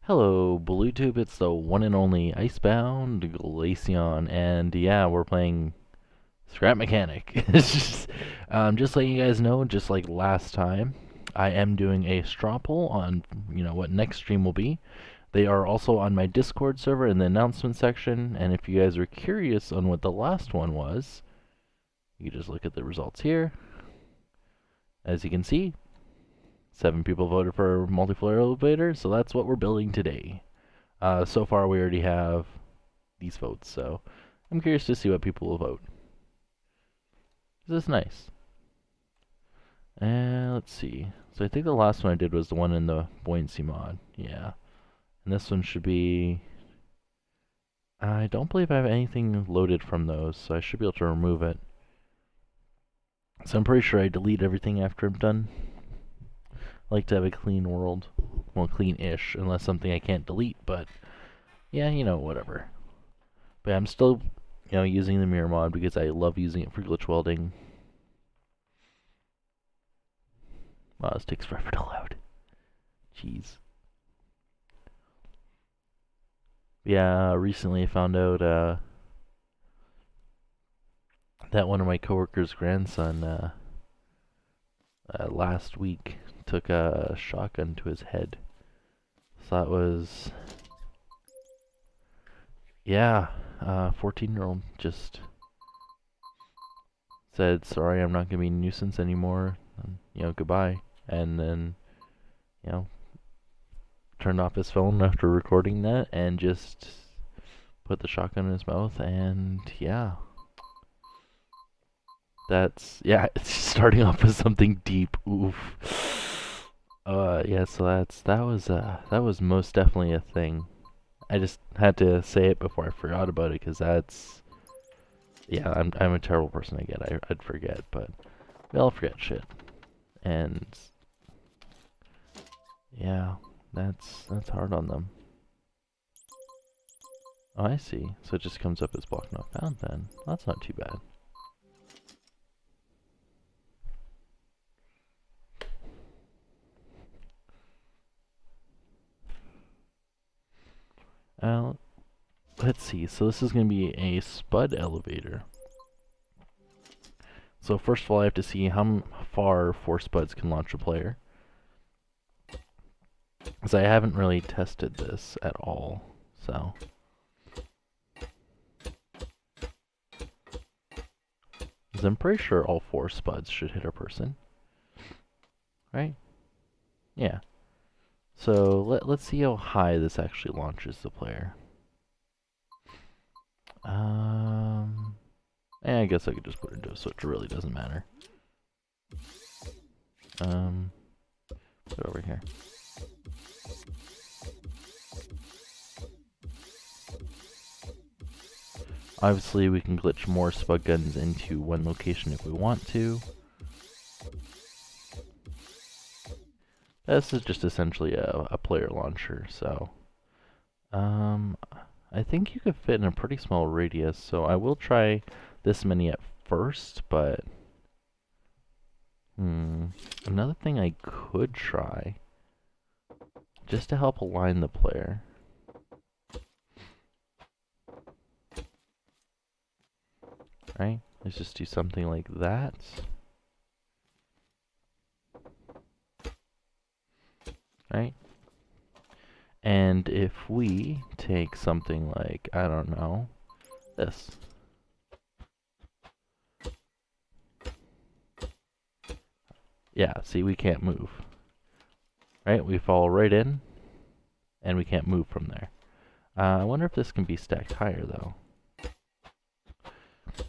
Hello, Bluetooth. It's the one and only Icebound Glaceon, and yeah, we're playing Scrap Mechanic. Just letting you guys know, just like last time, I am doing a straw poll on what next stream will be. They are also on my Discord server in the announcement section, and if you guys are curious on what the last one was, you can just look at the results here. As you can see, 7 people voted for Multifloor Elevator, so that's what we're building today. So far, we already have these votes, so I'm curious to see what people will vote. This is nice. And let's see. So I think the last one I did was the one in the buoyancy mod. Yeah. And this one should be... I don't believe I have anything loaded from those, so I should be able to remove it. So I'm pretty sure I delete everything after I'm done. I like to have a clean world. Well, clean-ish, unless something I can't delete, but yeah, whatever. But I'm still, using the mirror mod because I love using it for glitch welding. Wow, this takes forever to load. Jeez. Yeah, recently I found out that one of my coworkers' grandson last week took a shotgun to his head. So that was, yeah, 14-year-old just said, sorry, I'm not going to be a nuisance anymore, and, goodbye. And then, turned off his phone after recording that and just put the shotgun in his mouth, and yeah. Yeah, it's starting off with something deep. Oof. Yeah, so that was most definitely a thing. I just had to say it before I forgot about it, because yeah, I'm a terrible person again. I'd forget, but we all forget shit. And yeah, that's hard on them. Oh, I see. So it just comes up as block not found then. That's not too bad. Let's see. So this is going to be a Spud elevator. So first of all, I have to see how far 4 Spuds can launch a player, because I haven't really tested this at all. So, 'cause I'm pretty sure all 4 Spuds should hit a person, right? Yeah. So let's see how high this actually launches the player. I guess I could just put it into a switch. It really doesn't matter. Put it over here. Obviously, we can glitch more Spud guns into one location if we want to. This is just essentially a player launcher, so... I think you could fit in a pretty small radius, so I will try this many at first, but... Another thing I could try, just to help align the player. Right? Let's just do something like that. Right? And if we take something like, I don't know, this. Yeah, see, we can't move. Right? We fall right in, and we can't move from there. I wonder if this can be stacked higher, though.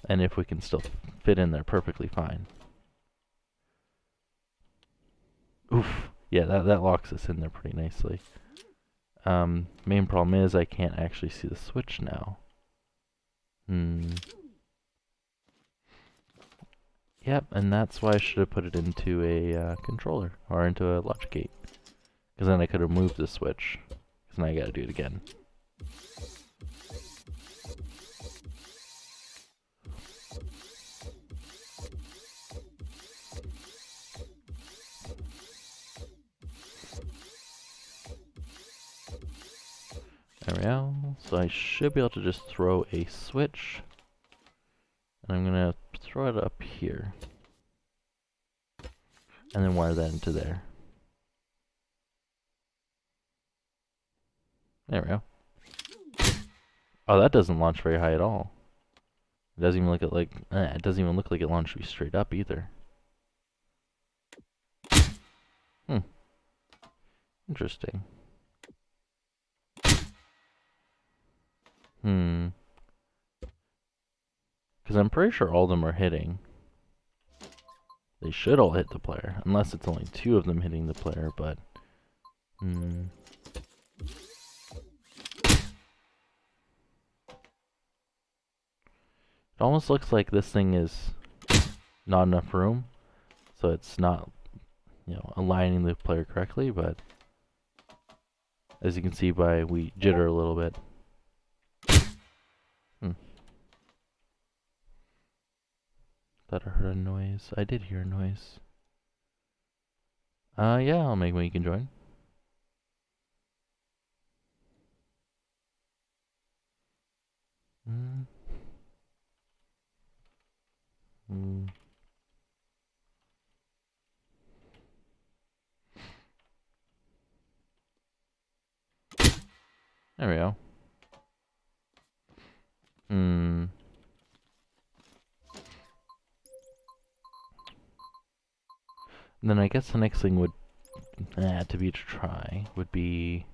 And if we can still fit in there perfectly fine. Oof. Yeah, that locks us in there pretty nicely. Main problem is I can't actually see the switch now. Yep, and that's why I should have put it into a controller, or into a logic gate. Because then I could have moved the switch. Because now I gotta do it again. There we go. So I should be able to just throw a switch. And I'm gonna throw it up here. And then wire that into there. There we go. Oh, that doesn't launch very high at all. It doesn't even look like it doesn't even look like it launched straight up either. Interesting. Because I'm pretty sure all of them are hitting. They should all hit the player, unless it's only 2 of them hitting the player, but... It almost looks like this thing is not enough room, so it's not, aligning the player correctly, but... As you can see we jitter a little bit. Thought I heard a noise. I did hear a noise. Yeah, I'll make one you can join. There we go. And then I guess the next thing would, to be to try, would be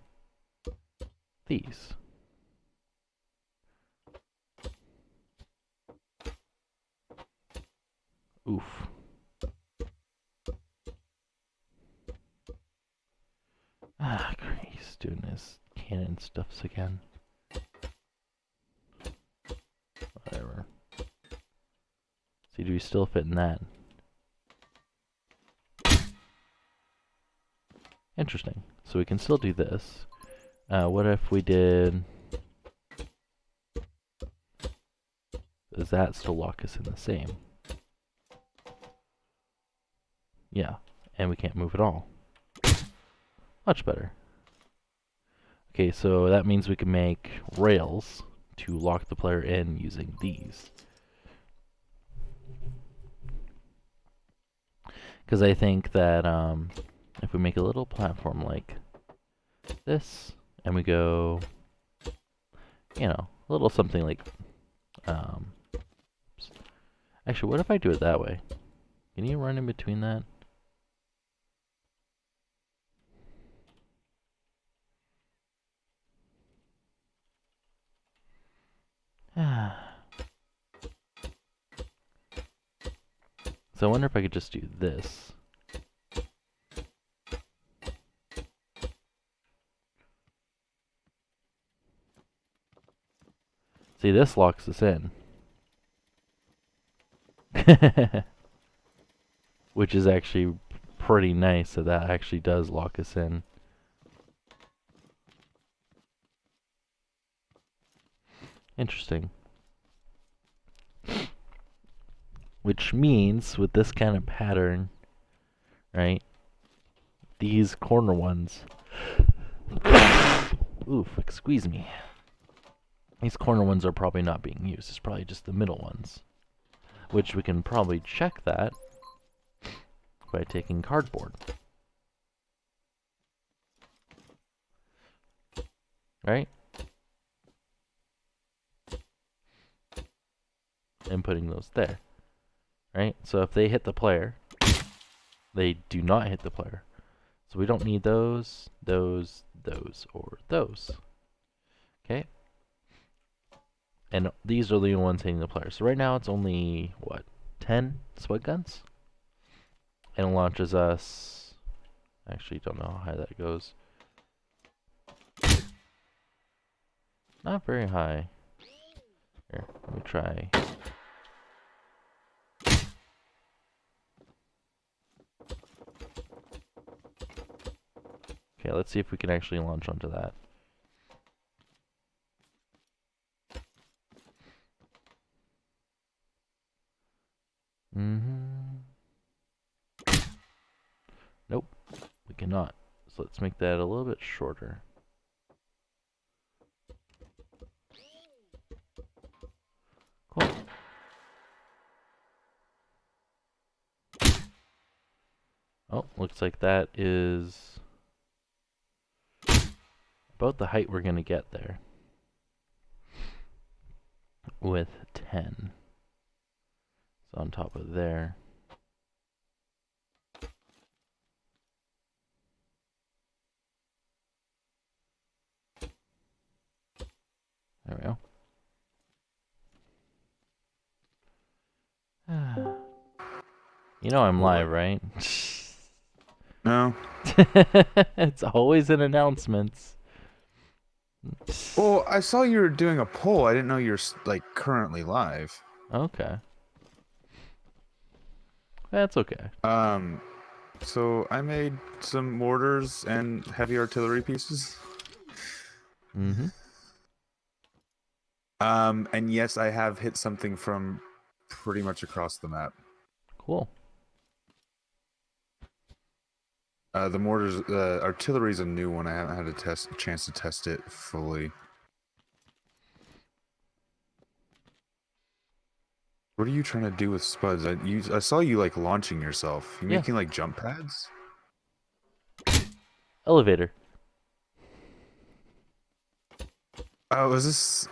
these. Oof. He's doing his cannon stuffs again. Whatever. See, do we still fit in that? Interesting. So we can still do this. What if we did... Does that still lock us in the same? Yeah. And we can't move at all. Much better. Okay, so that means we can make rails to lock the player in using these. Because I think that if we make a little platform like this, and we go, a little something like, actually, what if I do it that way? Can you run in between that? So I wonder if I could just do this. See, this locks us in. Which is actually pretty nice that that actually does lock us in. Interesting. Which means, with this kind of pattern, right, these corner ones... Oof, excuse me. These corner ones are probably not being used. It's probably just the middle ones. Which we can probably check that by taking cardboard. Right? And putting those there. Right? So if they hit the player, they do not hit the player. So we don't need those, those, or those. Okay? And these are the ones hitting the player. So right now it's only, what, 10 Spud guns? And it launches us... Actually, don't know how high that goes. Not very high. Here, let me try. Okay, let's see if we can actually launch onto that. Nope, we cannot. So let's make that a little bit shorter. looks like that is about the height we're going to get there. With 10. So on top of there. There we go. You know I'm live, right? No. It's always in announcements. Well, I saw you were doing a poll. I didn't know you're like currently live. Okay. That's okay. So I made some mortars and heavy artillery pieces. Mm-hmm. And yes, I have hit something from pretty much across the map. Cool. The mortars, artillery is a new one. I haven't had a chance to test it fully. What are you trying to do with spuds? I saw you like launching yourself. You making like jump pads? Elevator. Oh, was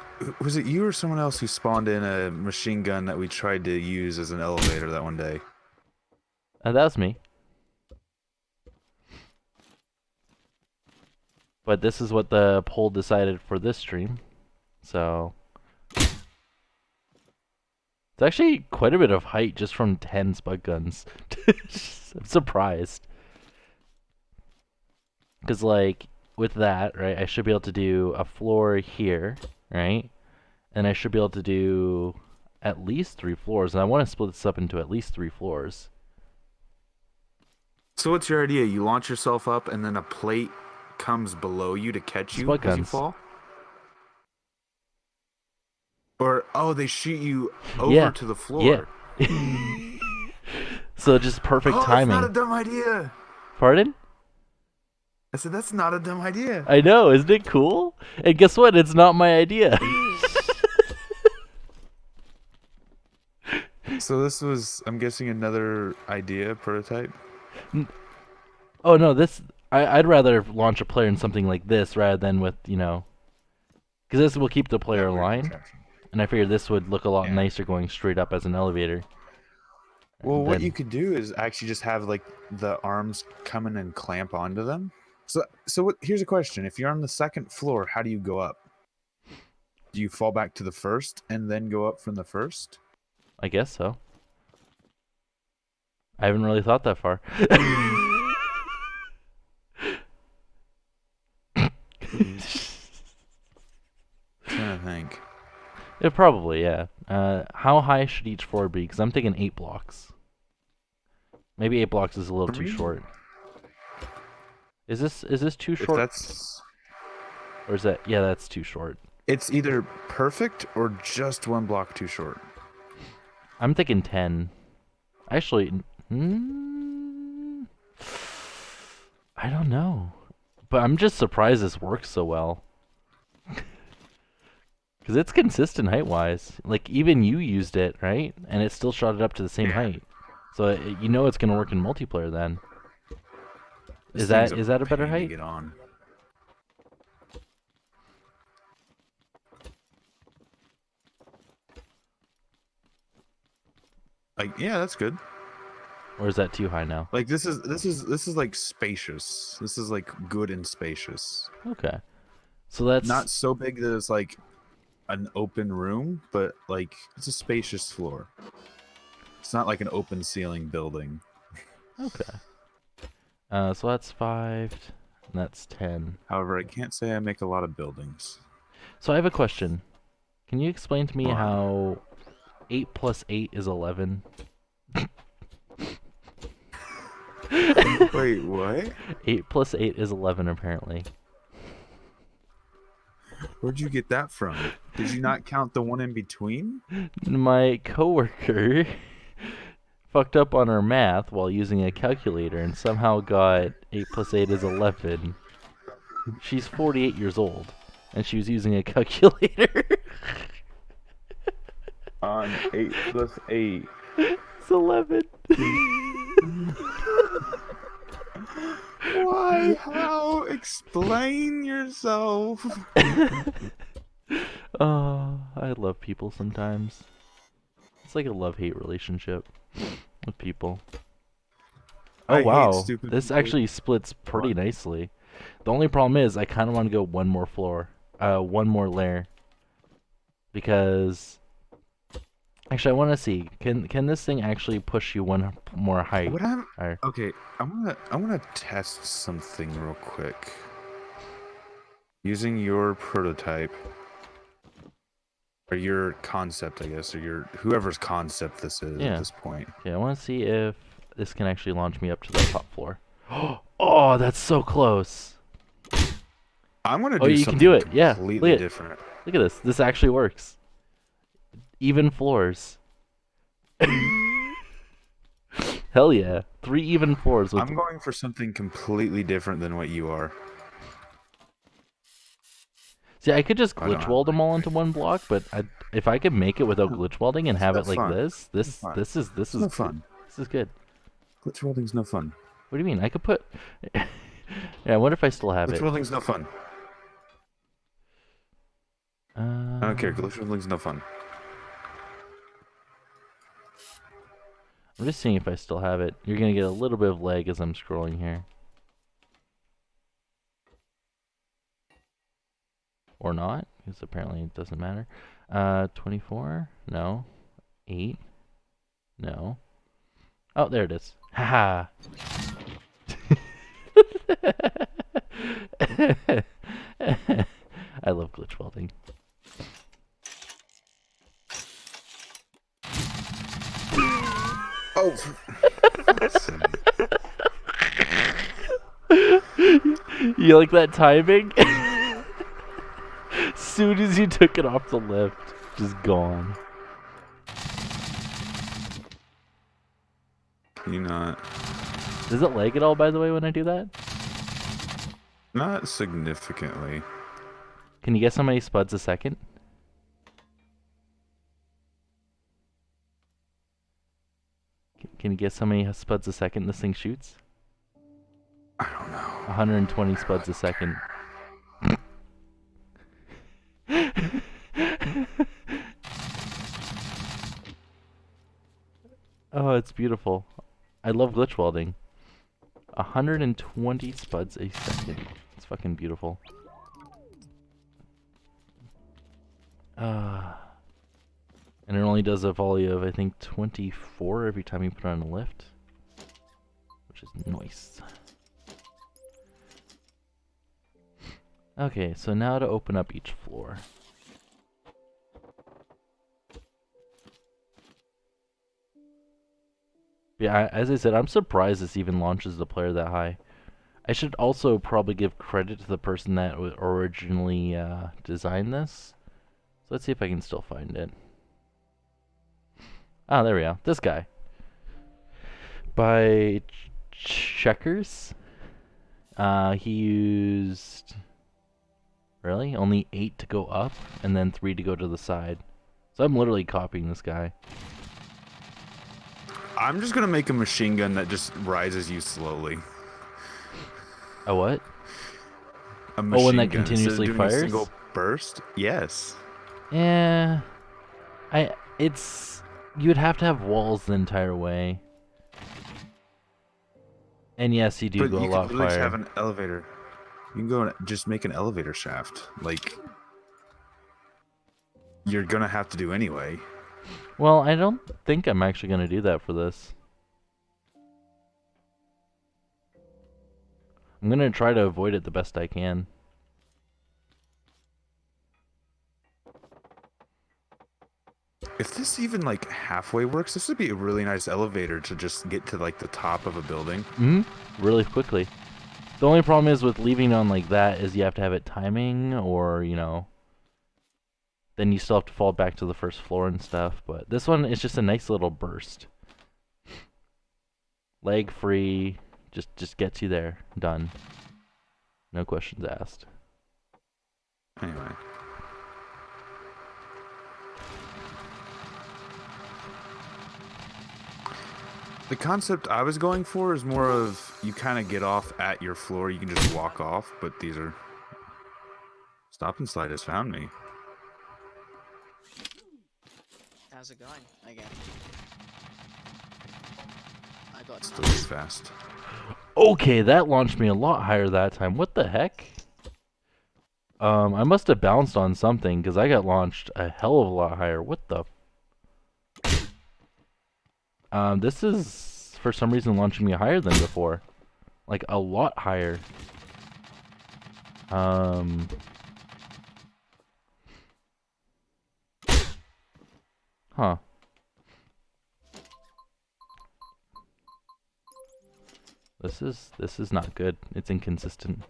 it you or someone else who spawned in a machine gun that we tried to use as an elevator that one day? That was me. But this is what the poll decided for this stream. So it's actually quite a bit of height just from 10 spud guns. I'm surprised. Because, like, with that, right, I should be able to do a floor here, right? And I should be able to do at least 3 floors. And I want to split this up into at least 3 floors. So what's your idea? You launch yourself up and then a plate comes below you to catch you Spud as you guns. fall? Or, oh, they shoot you over to the floor. Yeah. So just perfect timing. That's not a dumb idea. Pardon? I said, that's not a dumb idea. I know, isn't it cool? And guess what? It's not my idea. So this was, I'm guessing, another idea prototype? Oh no, I'd rather launch a player in something like this rather than with, you know, because this will keep the player aligned. And I figured this would look a lot nicer going straight up as an elevator. Well, what you could do is actually just have like the arms come in and clamp onto them. So here's a question. If you're on the second floor, how do you go up? Do you fall back to the first and then go up from the first? I guess so. I haven't really thought that far. Trying to think. It probably, yeah. How high should each floor be? Because I'm thinking 8 blocks. Maybe 8 blocks is a little too short. Is this too short? Or is that, yeah, that's too short. It's either perfect or just 1 block too short. I'm thinking 10. Actually, I don't know. But I'm just surprised this works so well. Because it's consistent height-wise. Like, even you used it, right? And it still shot it up to the same height. So you know it's going to work in multiplayer then. Is that a better height? Get on. Like, yeah, that's good. Or is that too high now? Like this is like spacious. This is like good and spacious. Okay. So that's not so big that it's like an open room, but like it's a spacious floor. It's not like an open ceiling building. Okay. So that's 5, and that's 10. However, I can't say I make a lot of buildings. So I have a question. Can you explain to me how 8 plus 8 is 11? Wait, what? 8 plus 8 is 11, apparently. Where'd you get that from? Did you not count the one in between? My coworker fucked up on her math while using a calculator and somehow got 8 plus 8 is 11. She's 48 years old, and she was using a calculator. On 8 plus 8. It's 11. Why? How? Explain yourself. Oh, I love people sometimes. It's like a love-hate relationship with people. Oh I hate wow, stupid this people. actually splits pretty What? nicely. The only problem is I kind of want to go one more floor, one more layer, because actually I want to see can this thing actually push you one more height? What I'm Or, okay. I wanna test something real quick. Using your prototype or your concept, I guess, or your whoever's concept this is at yeah. this point. Okay, I want to see if this can actually launch me up to the top floor. Oh, that's so close. I'm gonna Oh, do you can do something it. Yeah, completely different. look at this. This actually works. Even floors. Hell yeah. 3 even floors with... I'm going for something completely different than what you are. See, I could just I don't glitch have weld them all my into one block, but if I could make it without no, glitch welding and it's have no it like fun. this, No fun. this It's is no good. fun. This is good. Glitch welding's no fun. What do you mean? I could put... Yeah, what if I still have Glitch it? welding's no fun. I don't care. Um, Glitch welding's no fun. I'm just seeing if I still have it. You're gonna get a little bit of lag as I'm scrolling here. Or not, because apparently it doesn't matter. 24? No. 8? No. Oh, there it is. Haha. I love glitch welding. Oh, You like that timing? Soon as you took it off the lift, just gone. you not. Does it lag at all, by the way, when I do that? Not significantly. Can you guess how many spuds a second? Can you guess how many spuds a second this thing shoots? I don't know. 120 I spuds really a second. Oh, it's beautiful. I love glitch welding. 120 spuds a second. It's fucking beautiful. And it only does a volley of, I think, 24 every time you put on a lift. Which is nice. Okay, so now to open up each floor. Yeah, as I said, I'm surprised this even launches the player that high. I should also probably give credit to the person that originally designed this. So let's see if I can still find it. Ah, there we go. This guy. By Checkers. He used... Really? Only 8 to go up, and then 3 to go to the side. So I'm literally copying this guy. I'm just gonna make a machine gun that just rises you slowly. A what? A Oh, one that machine gun instead of continuously doing a fires? single burst. Yes. Yeah. It's... You'd have to have walls the entire way. And yes, you do But go a you could lot literally just have higher. an elevator. You can go and just make an elevator shaft. Like, you're gonna have to do anyway. Well, I don't think I'm actually going to do that for this. I'm going to try to avoid it the best I can. If this even like halfway works, this would be a really nice elevator to just get to like the top of a building. Really quickly. The only problem is with leaving on like that is you have to have it timing, or, you know, then you still have to fall back to the first floor and stuff. But this one is just a nice little burst. Lag free, just gets you there. Done. No questions asked. Anyway. The concept I was going for is more of you kind of get off at your floor. You can just walk off, but these are... Stop and Slide has found me. How's it going? Again. I got Still too fast. Okay, that launched me a lot higher that time. What the heck? I must have bounced on something because I got launched a hell of a lot higher. What the? This is for some reason launching me higher than before, like a lot higher. Huh. This is not good. It's inconsistent.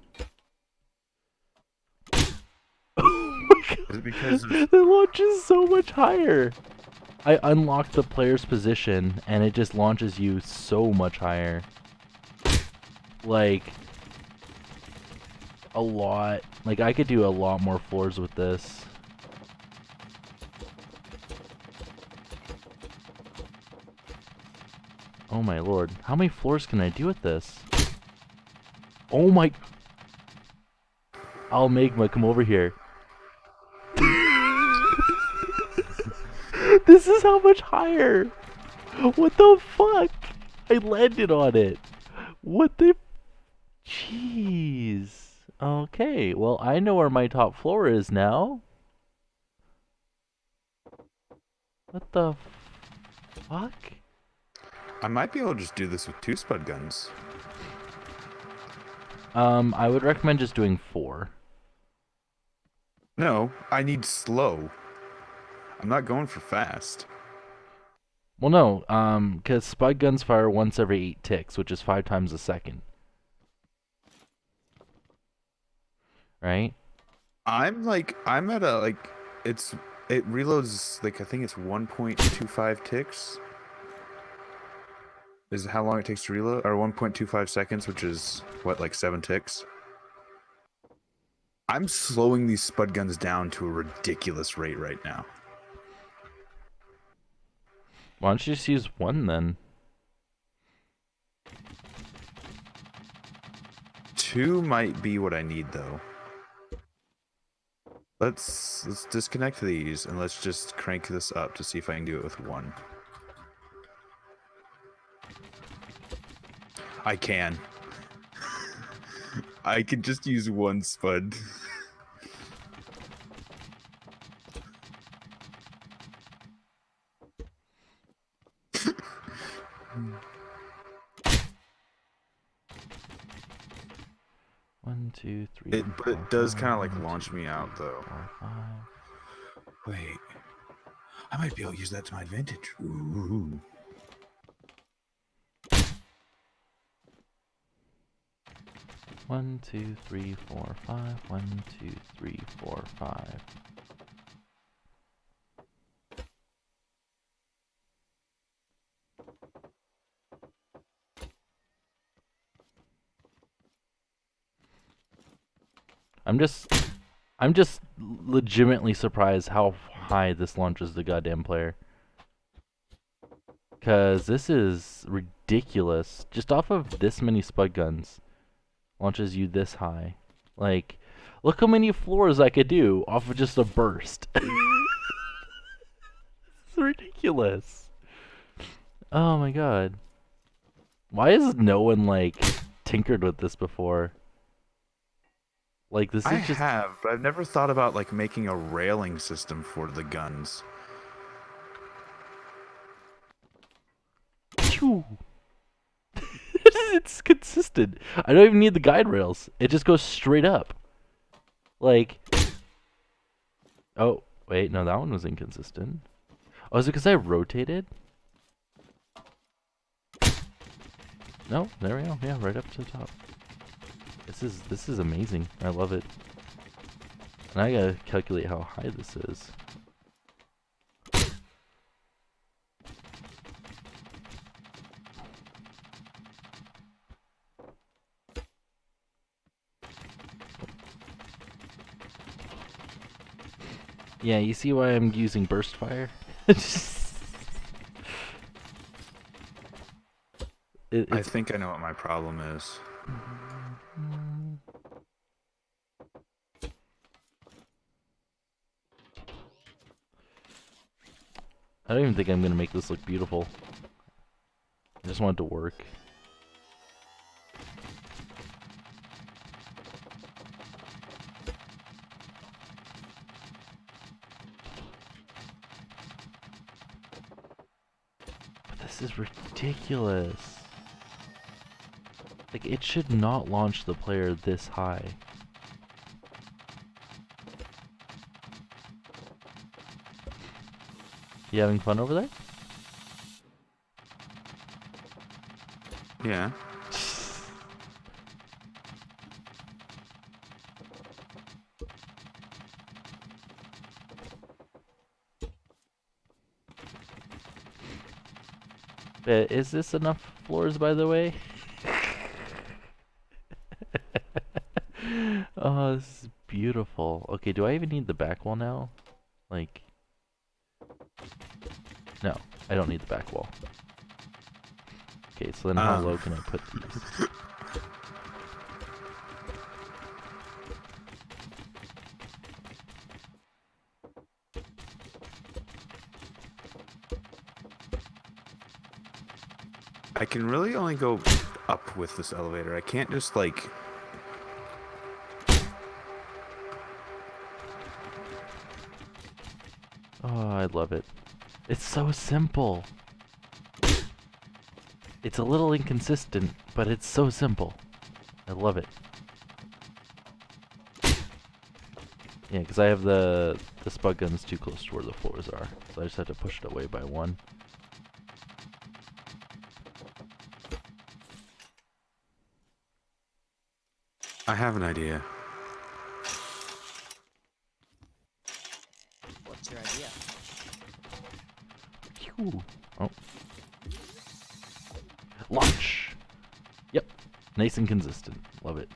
Oh my god! Is it because it launches so much higher? I unlocked the player's position and it just launches you so much higher. Like a lot. Like I could do a lot more floors with this. Oh my lord. How many floors can I do with this? Oh my... I'll Magma, come over here. This is how much higher! What the fuck? I landed on it. What the... Jeez. Okay, well I know where my top floor is now. What the fuck? I might be able to just do this with 2 Spud guns. I would recommend just doing 4. No, I need slow. I'm not going for fast. Well, no, because Spud guns fire once every 8 ticks, which is 5 times a second. Right? I'm at a, it reloads, I think it's 1.25 ticks. Is how long it takes to reload, or 1.25 seconds, which is, what, 7 ticks? I'm slowing these Spud guns down to a ridiculous rate right now. Why don't you just use 1 then? 2 might be what I need, though. Let's disconnect these and let's just crank this up to see if I can do it with 1. I can. I can just use 1 Spud. One, two, three. But it does kind of launch me out, though. 4, 5. Wait, I might be able to use that to my advantage. Ooh. One, two, three, 4, 5. 1, 2, 3, 4, 5. I'm just legitimately surprised how high this launches the goddamn player. Cause this is ridiculous. Just off of this many Spud guns, launches you this high. Like, look how many floors I could do off of just a burst. It's ridiculous. Oh my god. Why has no one tinkered with this before? Like this is I just have, but I've never thought about making a railing system for the guns. Phew. It's consistent. I don't even need the guide rails. It just goes straight up. Oh, wait, no, that one was inconsistent. Oh, is it because I rotated? No, there we go. Yeah, right up to the top. This is amazing. I love it. And I gotta calculate how high this is. Yeah, you see why I'm using burst fire? I it's think I know what my problem is. I don't even think I'm gonna make this look beautiful. I just want it to work. But this is ridiculous. Like, it should not launch the player this high. You having fun over there? Yeah. Is this enough floors, by the way? Oh, this is beautiful. Okay, do I even need the back wall now? Like, no, I don't need the back wall. Okay, so then how low can I put these? I can really only go up with this elevator. I can't just like... Oh, I love it. It's so simple. It's a little inconsistent, but it's so simple. I love it. Yeah, because I have the spud guns too close to where the floors are, so I just have to push it away by one. I have an idea. What's your idea? Phew. Oh. Launch! Yep. Nice and consistent. Love it.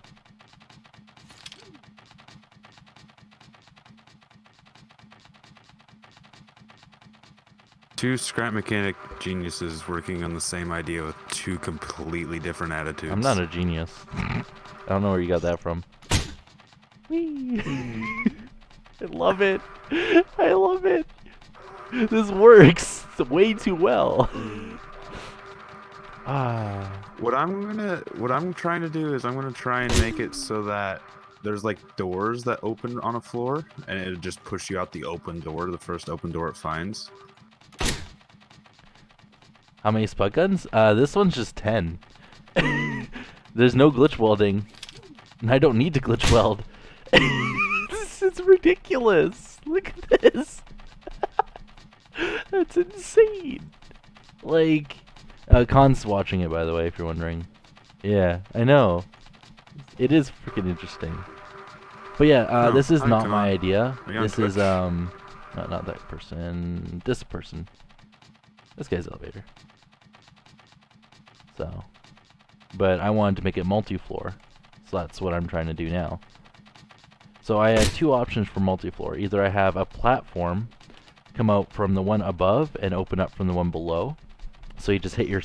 Two scrap mechanic geniuses working on the same idea with two completely different attitudes. I'm not a genius. I don't know where you got that from. Whee! I love it. I love it. This works way too well. What I'm trying to do is I'm gonna try and make it so that there's like doors that open on a floor, and it'll just push you out the open door, the first open door it finds. How many spud guns? This one's just 10. There's no glitch welding. And I don't need to glitch weld. It's ridiculous. Look at this. That's insane. Like, Khan's watching it, by the way, if you're wondering. Yeah, I know. It is freaking interesting. But yeah, this is not my idea. This is, not that person. This person. This guy's elevator. So, but I wanted to make it multi-floor, so that's what I'm trying to do now. So I have two options for multi-floor. Either I have a platform come out from the one above and open up from the one below, so you just hit your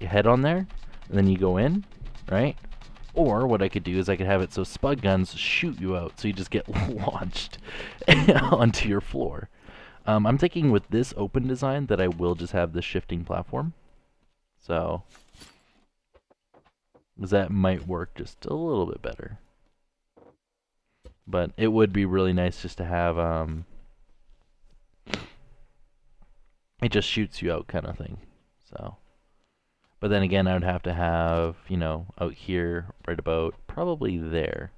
head on there, and then you go in, right? Or what I could do is I could have it so spud guns shoot you out, so you just get launched onto your floor. I'm thinking with this open design that I will just have this shifting platform. So, that might work just a little bit better. But it would be really nice just to have, it just shoots you out kind of thing. So, but then again, I would have to have, you know, out here, right about, probably there.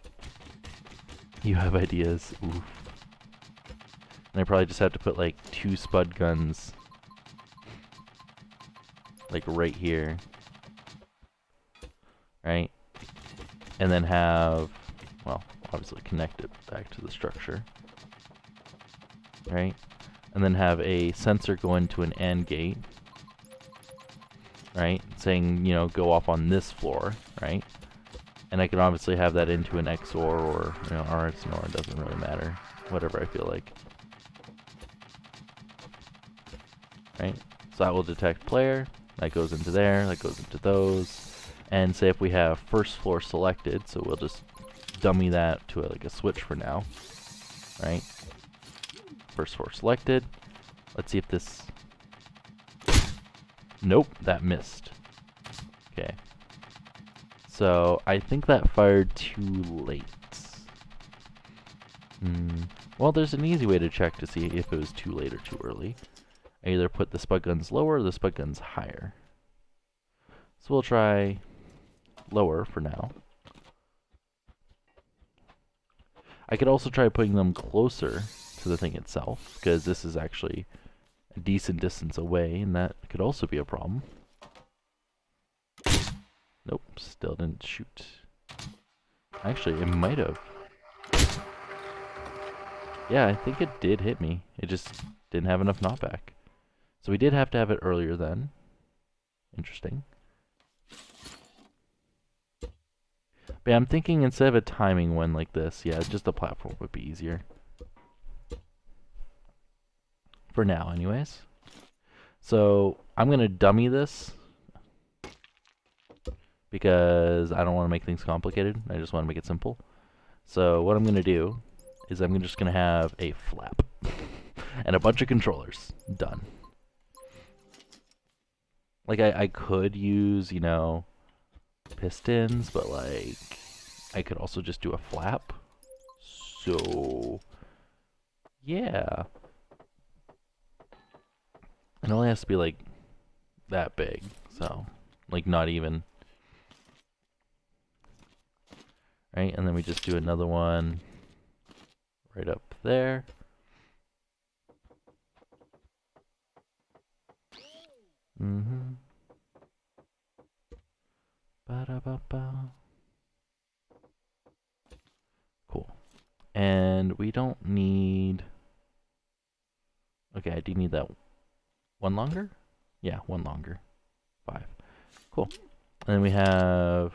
You have ideas? Oof. And I probably just have to put like 2 spud guns like right here, right? And then have, well, obviously connect it back to the structure, right? And then have a sensor go into an AND gate, right? Saying, you know, go off on this floor, right? And I can obviously have that into an XOR or, you know, RX NOR, it doesn't really matter, whatever I feel like. Right? So that will detect player, That goes into there, that goes into those. And say if we have first floor selected, so we'll just dummy that to like a switch for now, right? First floor selected. Let's see if this... Nope, that missed. Okay. So I think that fired too late. Well, there's an easy way to check to see if it was too late or too early. I either put the spud guns lower or the spud guns higher. So we'll try lower for now. I could also try putting them closer to the thing itself, because this is actually a decent distance away, and that could also be a problem. Nope, still didn't shoot. Actually, it might have. Yeah, I think it did hit me. It just didn't have enough knockback. So we did have to have it earlier then. Interesting. But yeah, I'm thinking instead of a timing one like this, yeah, just a platform would be easier. For now, anyways. So I'm going to dummy this because I don't want to make things complicated. I just want to make it simple. So what I'm going to do is I'm just going to have a flap and a bunch of controllers. Done. Like, I could use, you know, pistons, but, like, I could also just do a flap. So, yeah. It only has to be, like, that big. So, like, not even. Right? And then we just do another one right up there. Mm-hmm. Ba-da-ba-ba. Cool. And we don't need... Okay, I do need that one longer? Yeah, one longer. 5. Cool. And then we have...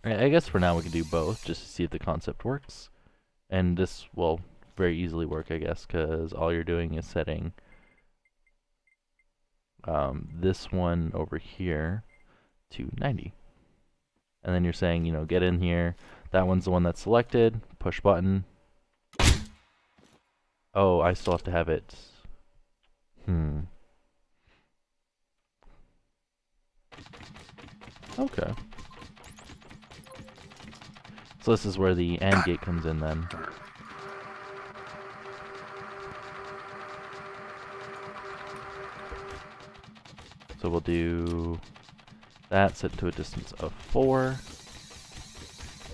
I guess for now we can do both, just to see if the concept works. And this will very easily work, I guess, because all you're doing is setting this one over here to 90. And then you're saying, you know, get in here. That one's the one that's selected. Push button. Oh, I still have to have it. Okay. So this is where the AND gate comes in then. So we'll do that set to a distance of 4.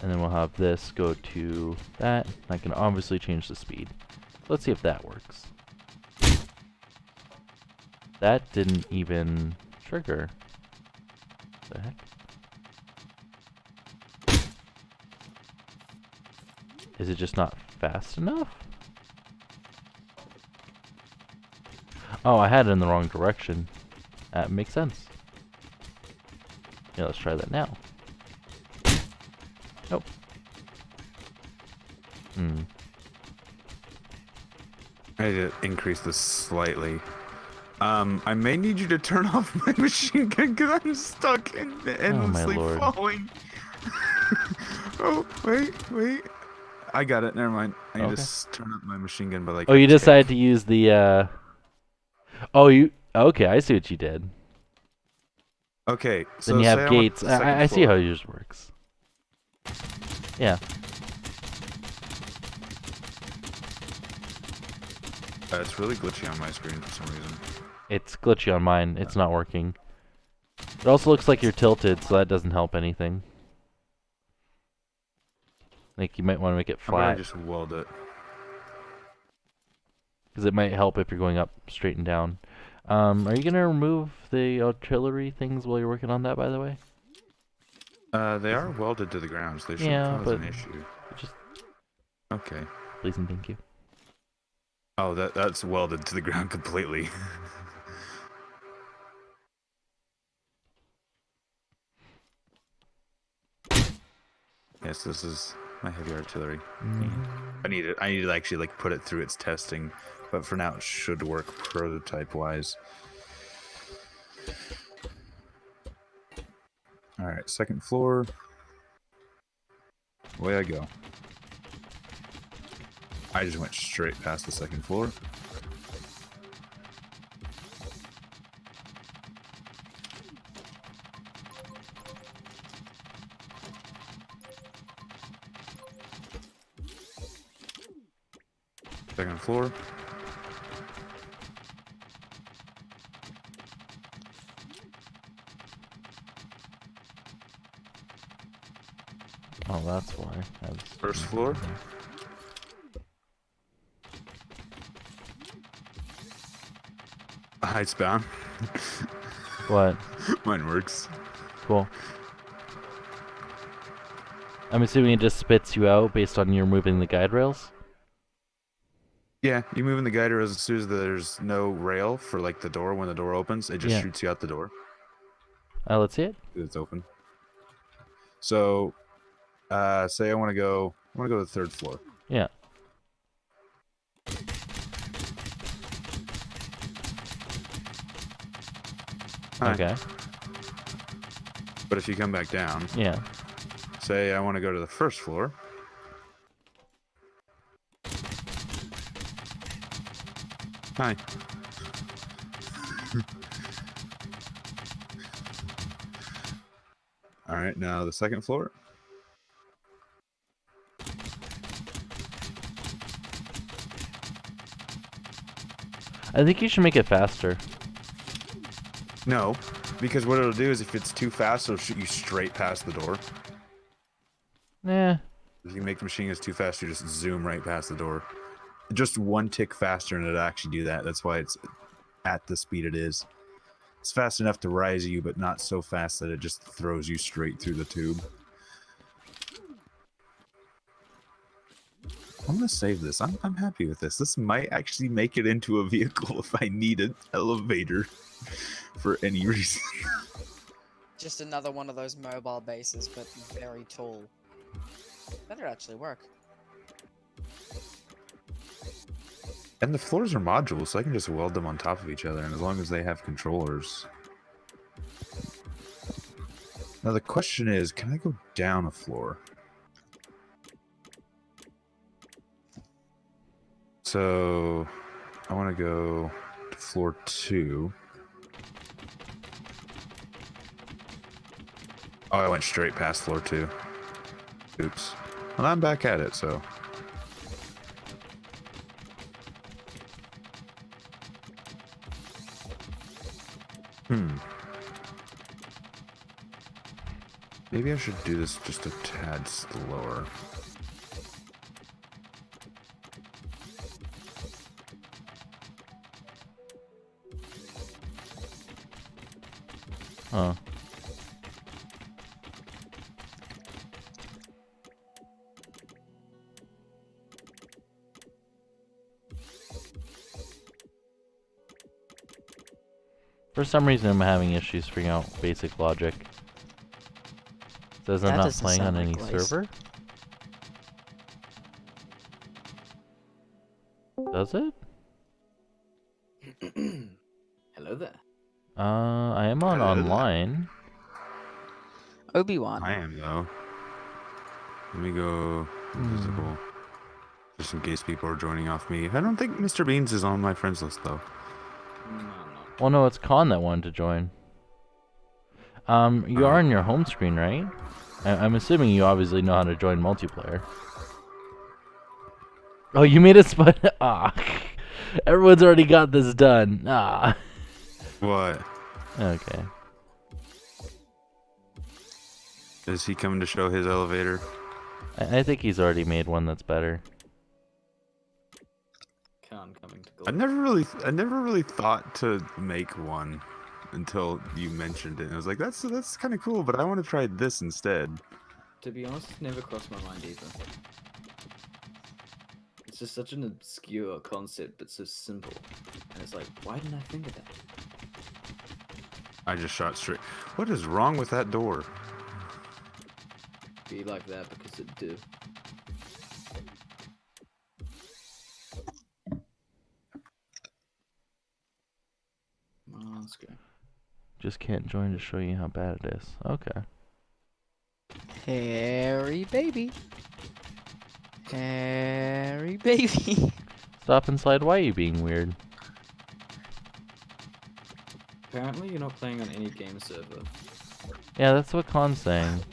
And then we'll have this go to that. I can obviously change the speed. Let's see if that works. That didn't even trigger. What the heck? Is it just not fast enough? Oh, I had it in the wrong direction. That makes sense. Yeah, let's try that now. Nope. I need to increase this slightly. I may need you to turn off my machine gun because I'm stuck and endlessly falling. Oh, wait. I got it. Never mind. I need to turn up my machine gun by like. Oh, you decided to use the. Oh, you. Okay, I see what you did. Okay, so then you have gates. I see how yours works. Yeah. It's really glitchy on my screen for some reason. It's glitchy on mine. It's not working. It also looks like you're tilted, so that doesn't help anything. Like, you might want to make it flat. I just weld it. Because it might help if you're going up straight and down. Are you going to remove the artillery things while you're working on that, by the way? They are welded to the ground, so they shouldn't cause an issue. Just... Okay. Please and thank you. Oh, that's welded to the ground completely. Yes, this is my heavy artillery. I need to actually like put it through its testing, but for now it should work prototype wise. Alright, second floor. Away I go. I just went straight past the second floor. Second floor. Oh, that's why. First floor. Icebound. What? Mine works. Cool. I'm assuming it just spits you out based on your moving the guide rails? Yeah, you move in the guide rails as soon as there's no rail for like the door. When the door opens, it just shoots you out the door. Let's see it. It's open. So, say I want to go to the third floor. Yeah. Hi. Okay. But if you come back down, Yeah. say I want to go to the first floor. Hi. All right, now the second floor. I think you should make it faster. No, because what it'll do is if it's too fast, it'll shoot you straight past the door. Nah. If you make the machine guns too fast, you just zoom right past the door. Just one tick faster and it'll actually do that. That's why it's at the speed it is. It's fast enough to rise you, but not so fast that it just throws you straight through the tube. I'm gonna save this. I'm happy with this. This might actually make it into a vehicle if I need an elevator for any reason. Just another one of those mobile bases, but very tall. That'd actually work. And the floors are modular, so I can just weld them on top of each other, and as long as they have controllers. Now the question is, can I go down a floor? So, I want to go to floor 2. Oh, I went straight past floor 2. Oops. Well, I'm back at it, so... Maybe I should do this just a tad slower. Huh. For some reason, I'm having issues figuring out basic logic. Says I'm That not doesn't playing on sound any like Glaze. server. Does it? Hello there. I am on Hello there. online. Obi-Wan. I am, though. Let me go invisible. Just in case people are joining off me. I don't think Mr. Beans is on my friends list, though. No, I'm not. Well, no, it's Con that wanted to join. You are on your home screen, right? I'm assuming you obviously know how to join multiplayer. Oh, you made a Spud? Ah. Everyone's already got this done. Ah. What? Okay. Is he coming to show his elevator? I think he's already made one that's better. Khan coming to I Gold. never really thought to make one until you mentioned it. And I was like, that's kind of cool, but I want to try this instead. To be honest, it's never crossed my mind either. It's just such an obscure concept, but so simple. And it's like, why didn't I think of that? I just shot straight. What is wrong with that door? Be like that because it do. Oh, that's great. Just can't join to show you how bad it is. Okay. Harry baby. Harry baby. Stop and slide. Why are you being weird? Apparently, you're not playing on any game server. Yeah, that's what Khan's saying.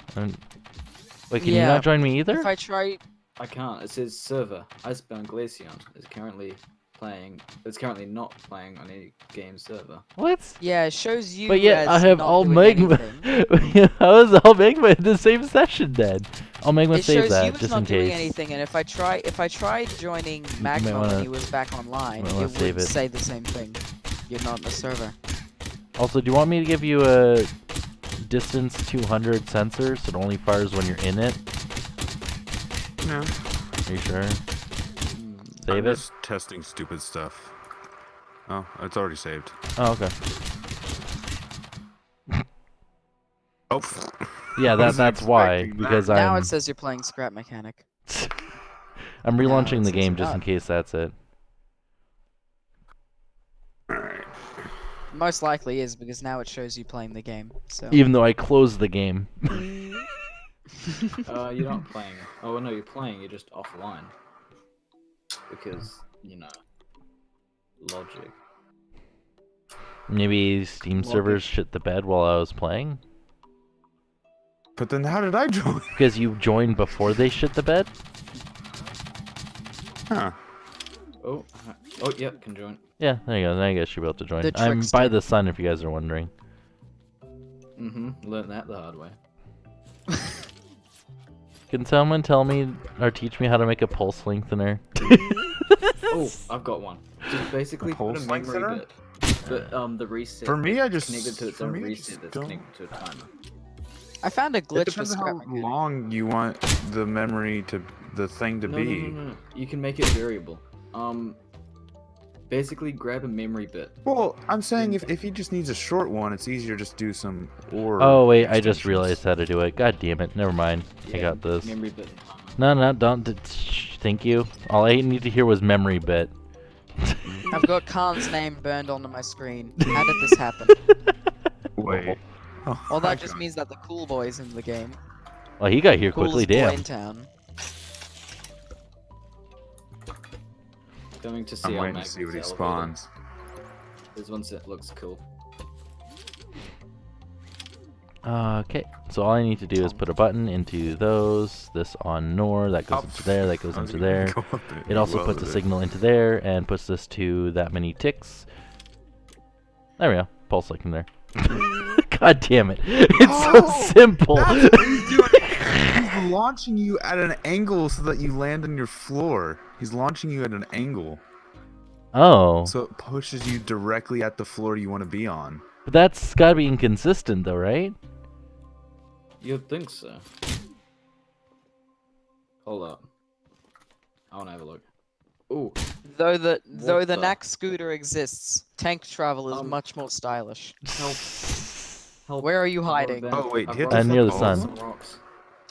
Wait, can you Yeah, not join me either? If I try, I can't. It says server. Icebound Glaceon is currently playing. It's currently not playing on any game server. What? yeah, it shows you But yet I as have not all doing magma. anything. How is all magma in the same session then? All magma It save shows that you as just not in doing case. anything, and if I tried joining might Magma wanna- when he was back online, might wanna it save would it. say the same thing. You're not in the server. Also, do you want me to give you a distance 200 sensor so it only fires when you're in it? No. Are you sure? Save I'm it? just testing stupid stuff. Oh, it's already saved. Oh, okay. Oh. Yeah, Wasn't that's why. expecting that. Because Now I'm it says you're playing Scrap Mechanic. I'm Now relaunching it the says game you're just in not. case that's it. Alright. Most likely is because now it shows you playing the game. So. Even though I closed the game. You're not playing. Oh no, you're playing. You're just offline. Because logic. Maybe Steam Logic. servers shit the bed while I was playing? But then how did I join? Because you joined before they shit the bed? Huh. Oh, yep, can join. Yeah, there you go. Now you guys should be able to join. The I'm by trickster. the sun if you guys are wondering. Learned that the hard way. Can someone tell me or teach me how to make a pulse lengthener? Oh, I've got one. Just basically put a pulse memory lengthener? bit. But the reset. For me, I just connected to its for own me, I reset just that's don't. connected to a timer. I found a It glitch with depends on Scrap how Mechanic. long you want the memory to the thing to No, be. no. You can make it variable. Basically grab a memory bit. Well, I'm saying if he just needs a short one, it's easier just do some or. Oh wait, I just extensions. realized how to do it. God damn it. Never mind. I got this. Memory bit and timer. No, don't. Thank you. All I need to hear was memory bit. I've got Khan's name burned onto my screen. How did this happen? Wait. Oh, Well, my that just God. means that the cool boy's in the game. Well, he got here quickly. Coolest boy Damn. in town. Going to see I'm how waiting to see what he Magnet's spawns. elevated. There's one that looks cool. Okay, so all I need to do is put a button into those. This on NOR, that goes into there, that goes into there. It also puts a signal into there and puts this to that many ticks. There we go. Pulse like in there. God damn it. It's so simple. That's what he's doing. He's launching you at an angle so that you land on your floor. He's launching you at an angle. Oh. So it pushes you directly at the floor you want to be on. But that's gotta be inconsistent though, right? You'd think so. Hold up. I wanna have a look. Ooh, Though the What the- Knack scooter exists, tank travel is much more stylish. help. Help. Where are you I've got a hiding? vent. Oh, wait, I've hit got the near the some sun. rocks.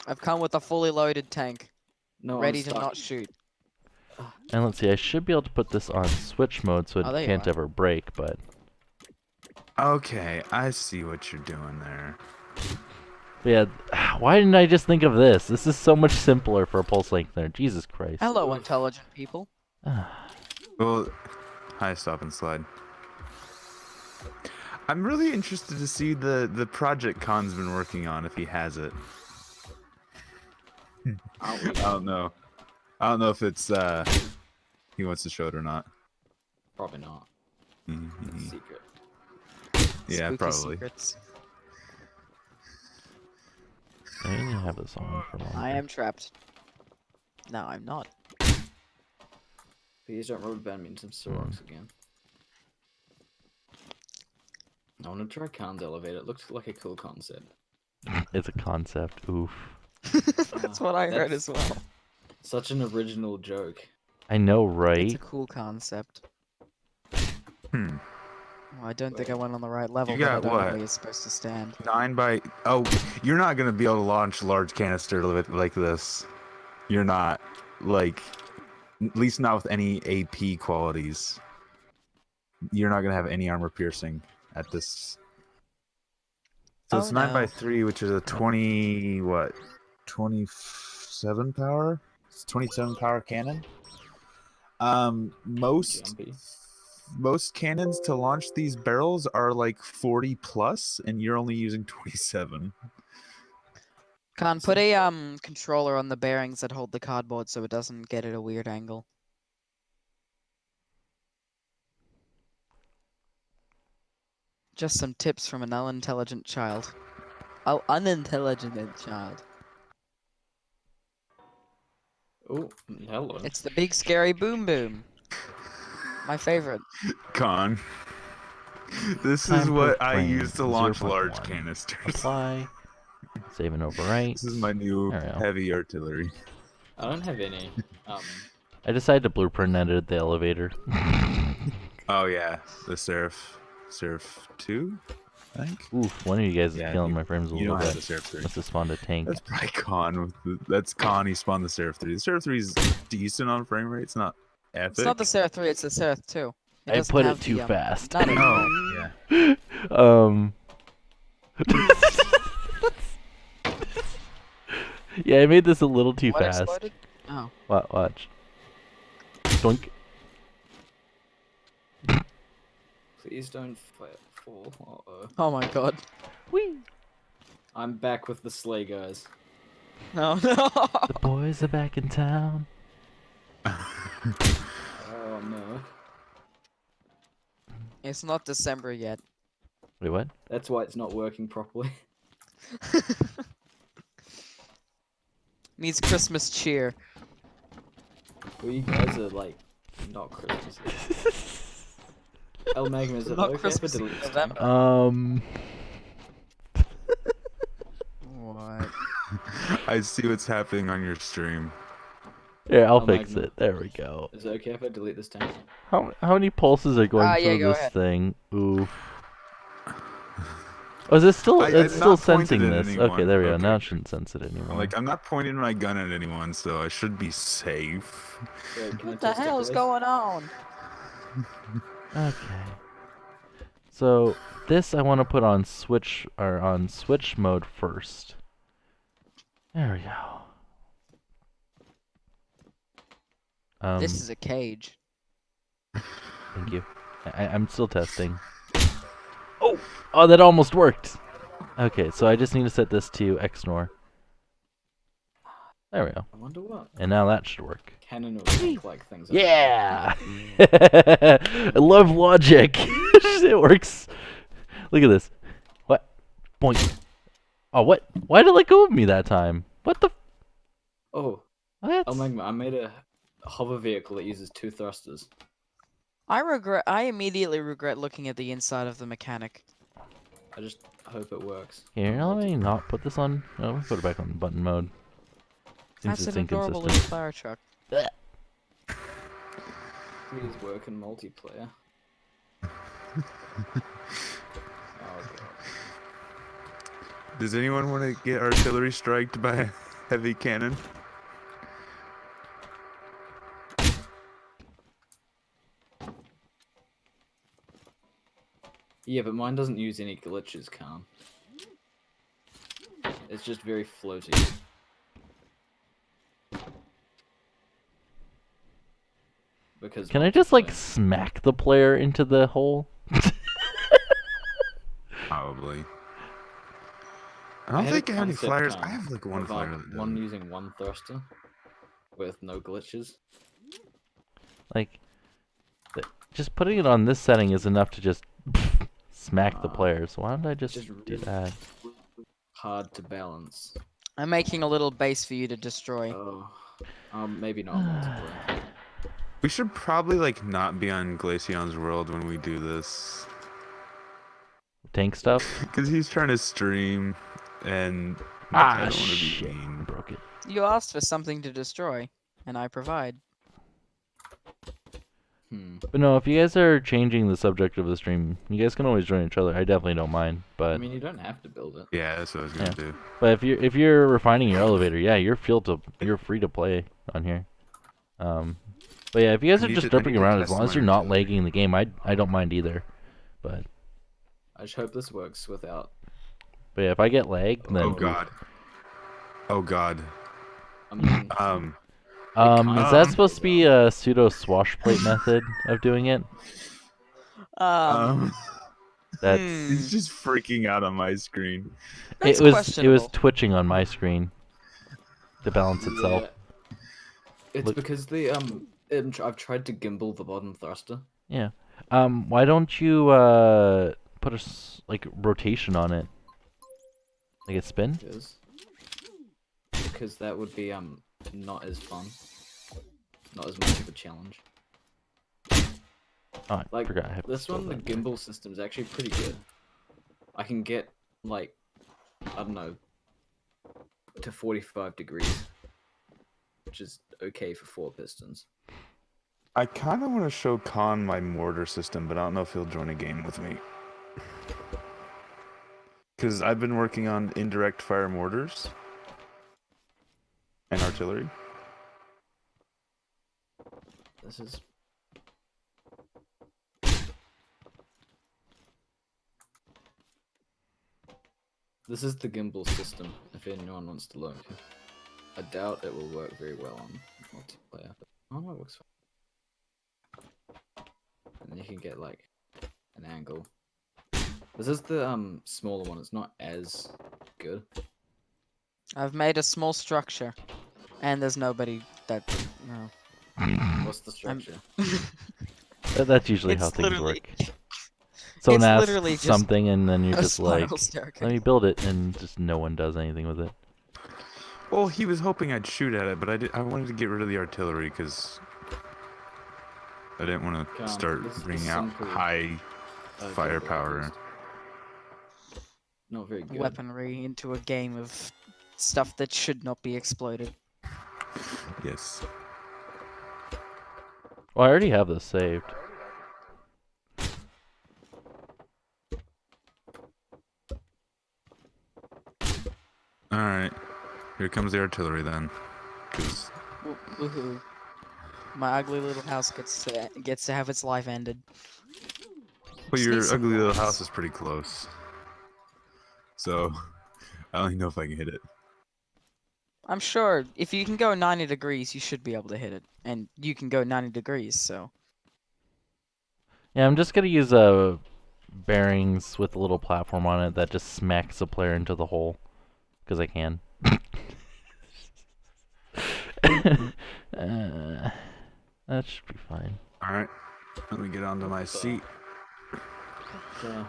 I've come with a fully loaded tank, No, I'm ready to stuck. not shoot. And let's see, I should be able to put this on switch mode so Oh, there it you can't are. ever break, but Okay, I see what you're doing there. yeah, why didn't I just think of this? This is so much simpler for a pulse lengthener. Jesus Christ. Hello, intelligent people. Well, hi, stop and slide. I'm really interested to see the project Khan's been working on if he has it. I don't know. I don't know if it's he wants to show it or not. Probably not. Mhm. Secret. Yeah, Spooky probably. secrets. I need to have this on for longer. I am trapped. No, I'm not. Please don't rubber band me into some rocks again. I want to try Khan's elevator. It looks like a cool concept. It's a concept. Oof. That's what I heard as well. Such an original joke. I know, It's right? a cool concept. Hmm. Well, I don't think I went on the right level, You but I got don't know what? where you're supposed to stand. 9 by. Oh, you're not gonna be able to launch large canister like this. You're not. Like, at least not with any AP qualities. You're not gonna have any armor piercing at this. So Oh, it's 9 by no. 3, which is a 20 what? 27 power. It's 27 power cannon. Most Jumpy. cannons to launch these barrels are like 40 plus, and you're only using 27. Khan, put a controller on the bearings that hold the cardboard so it doesn't get at a weird angle. Just some tips from an unintelligent child. Oh, unintelligent child. Oh, hello. It's the big scary boom boom. My favorite. Con. This is Time what per I frame, use to launch 0.1. large canisters. Apply. Save and overwrite. This is my new There we go. heavy artillery. I don't have any. I decided to blueprint edit the elevator. Oh yeah, the Seraph 2, I think. Oof, one of you guys is Yeah, killing my frames a You little don't have the bit. Seraph 3. Must have spawned a tank. That's probably Con. That's Con. He spawned the Seraph 3. The Seraph 3 is decent on frame rate. It's not epic. It's not the Seraph 3, it's the Seraph 2. I doesn't put have it too the, fast. Not Oh, anymore. yeah. Yeah, I made this a little too What fast. exploded? Oh. Watch. Doink. Please don't fall. Uh-oh. Oh my god. Whee! I'm back with the sleigh, guys. No, no. The boys are back in town. Oh no. It's not December yet. Wait, what? That's why it's not working properly. Needs Christmas cheer. Well, you guys are like not Christmas. El Magma, is it Not okay Christmas for in delete November. What? I see what's happening on your stream. Yeah, I'll Oh my fix God. it. There we go. Is it okay if I delete this tank? How many pulses are going Yeah, through go this ahead. thing? Oof. Oh, is it still? It's I'm still not pointed sensing at this. anyone. Okay, there we go. Okay, Now it good. shouldn't sense it anymore. Like, I'm not pointing my gun at anyone, so I should be safe. Wait, can I What the test it, hell's guys? going on? Okay. So this I want to put on switch mode first. There we go. This is a cage. Thank you. I'm still testing. Oh, that almost worked. Okay, so I just need to set this to XNOR. There we go. I wonder what And now that should work. cannon or tank like things are. Yeah! I love logic. It works. Look at this. What? Boink. Oh, what? Why did it let go of me that time? What the? Oh, What? El Magma, I made a hover vehicle that uses 2 thrusters. I immediately regret looking at the inside of the mechanic. I just hope it works. Here, let me not put this on. Oh, let me put it back on button mode. Seems That's it's an adorable little inconsistent. fire truck. Please work in multiplayer. Oh god. Does anyone want to get artillery striked by a heavy cannon? Yeah, but mine doesn't use any glitches, Calm. It's just very floaty. Because Can I just like multiplayer. smack the player into the hole? Probably. I I don't had a think I have any concept flyers. time I have like one of, flyer. That one doesn't. using 1 thruster with no glitches. Like, just putting it on this setting is enough to just smack the player. So why don't I just Just do really that? hard to balance. I'm making a little base for you to destroy. Oh, maybe not multiplayer. We should probably like not be on Glaceon's world when we do this, Tank stuff? because he's trying to stream, and like, I don't want to be Shit. I mean. broke it. You asked for something to destroy, and I provide. But no, if you guys are changing the subject of the stream, you guys can always join each other. I definitely don't mind. But I mean, you don't have to build it. Yeah, that's what I was gonna do. But if you're refining your elevator, yeah, you're free to play on here. But yeah, if you guys I are need just to- I derping need to around, as test long as my you're not artillery. lagging the game, I don't mind either. But I just hope this works without. yeah, if I get lag, then Oh god. Oh God. I mean, Um. Is that Um. supposed to be a pseudo swashplate method of doing it? Um. That's He's just freaking out on my screen. That's it was questionable. twitching on my screen to balance itself. yeah, it's Look- because I've tried to gimbal the bottom thruster. Yeah. Why don't you put like rotation on it? Like a spin? Because that would be not as fun, not as much of a challenge. Oh, I Like forgot I have to this spell one, the that. gimbal system is actually pretty good. I can get like, I don't know, to 45 degrees, which is okay for 4 pistons. I kind of want to show Khan my mortar system, but I don't know if he'll join a game with me. Because I've been working on indirect fire mortars and artillery. This is the gimbal system, if anyone wants to look. I doubt it will work very well on multiplayer, but oh no, it works fine. And you can get like an angle. This is the smaller one, it's not as good. I've made a small structure, and there's nobody that. No. What's the structure? That's usually how It's things literally- work. Someone it's asks literally just something and then you're a just like, spiral staircase. let me build it, and just no one does anything with it. Well, he was hoping I'd shoot at it, but I wanted to get rid of the artillery because I didn't want to start this is bringing out simple, high gimbal firepower. at least. Not very good. Weaponry into a game of stuff that should not be exploited. Yes. Well, I already have this saved. Alright. Here comes the artillery then. 'Cause Woohoo! My ugly little house gets to have its life ended. well, Just your need some ugly little lights. house is pretty close. So, I don't even know if I can hit it. I'm sure if you can go 90 degrees, you should be able to hit it, and you can go 90 degrees. So Yeah, I'm just gonna use bearings with a little platform on it that just smacks the player into the hole, because I can. That should be fine. Alright. Let me get onto my seat. Uh,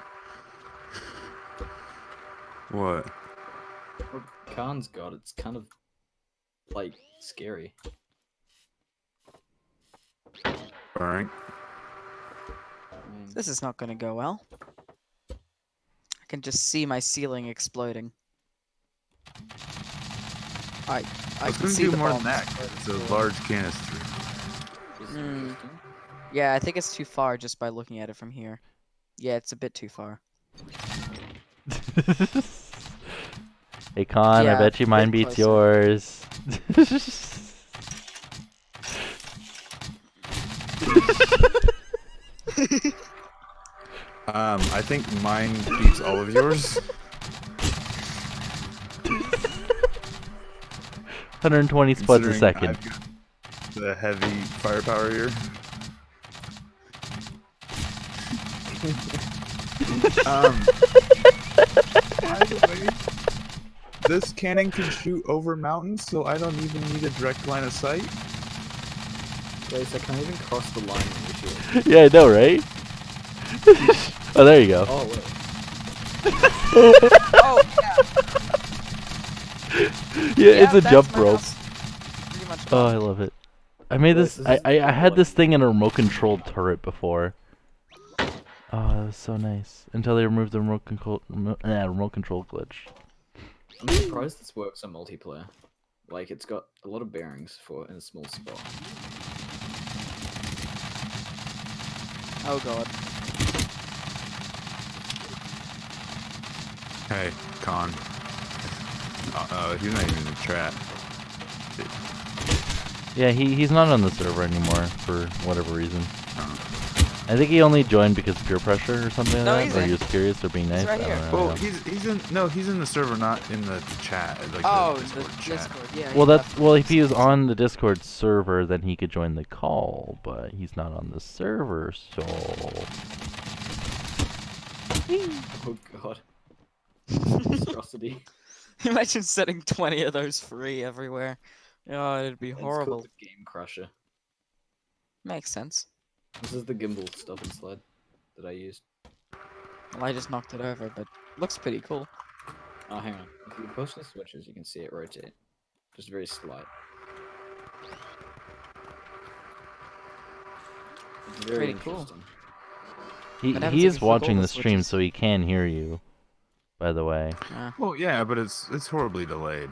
What? what Khan's got, it's kind of like scary. Alright. I mean, this is not going to go well. I can just see my ceiling exploding. I I was can gonna see do the more bombs. than that. It's a large canister. this is Hmm. interesting. Yeah, I think it's too far just by looking at it from here. Yeah, it's a bit too far. Hey, Con, Yeah, I bet you a mine bit beats closer. yours. I think mine beats all of yours. 120 spuds a Considering second. I've got the heavy firepower here. By the way, this cannon can shoot over mountains, so I don't even need a direct line of sight. Guys, I can't even cross the line with you. Yeah, I know, right? Oh, there you go. Oh, wait. Oh yeah, Yeah, it's a that's jump my rope. house. Pretty much Oh, gone. I love it. I made Wait, this. this is I had like- this thing in a remote controlled turret before. Oh, that was so nice. Until they removed the remote control glitch. I'm surprised this works on multiplayer. Like, it's got a lot of bearings for in a small spot. Oh god. Hey, Con. He's not even in the chat. Yeah, he's not on the server anymore for whatever reason. I think he only joined because peer pressure or something No, like he's that, or he in. was curious or being He's nice. right I here. don't Well, know. he's in the server, not in the chat. Like Oh, the the Discord chat. Discord. Yeah. Well, he that's left well. me If he was some- on the Discord server, then he could join the call, but he's not on the server, so. Oh god. Monstrosity. Imagine setting 20 of those free everywhere. Oh, it'd be It's horrible. called the Game Crusher. Makes sense. This is the gimbal stuff and sled that I used. Well, I just knocked it over, but looks pretty cool. Oh, hang on. If you push the switches, you can see it rotate. Just very slight. It's very Pretty cool. interesting. He What happens he if is you flip all watching the the stream, switches? so he can hear you. By the way. Well, yeah, but it's horribly delayed.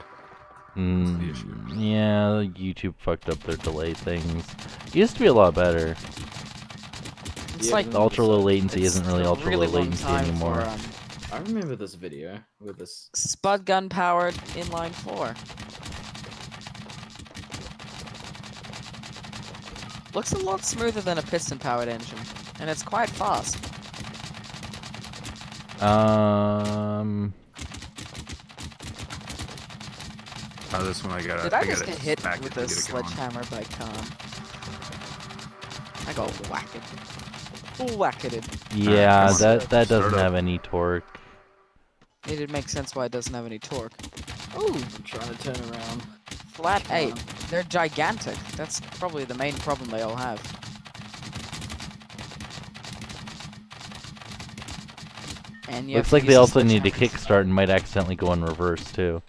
That's the issue. Yeah, YouTube fucked up their delay things. It used to be a lot better. It's Yeah, like but The ultra low latency it's isn't really a ultra really low long latency time anymore. for I remember this video with this. Spud gun powered inline 4. Looks a lot smoother than a piston powered engine, and it's quite fast. Oh, this one I gotta. Did I I just gotta get hit stack with it a to get it going. sledgehammer by Khan? I got whacked. Whacked. Yeah, come on. that Start doesn't up. have any torque. It'd make sense why it doesn't have any torque. Ooh, I'm trying to turn around. flat Come 8. on. They're gigantic. That's probably the main problem they all have. And you have Looks to like they use a also need to sledgehammer. kickstart and might accidentally go in reverse too.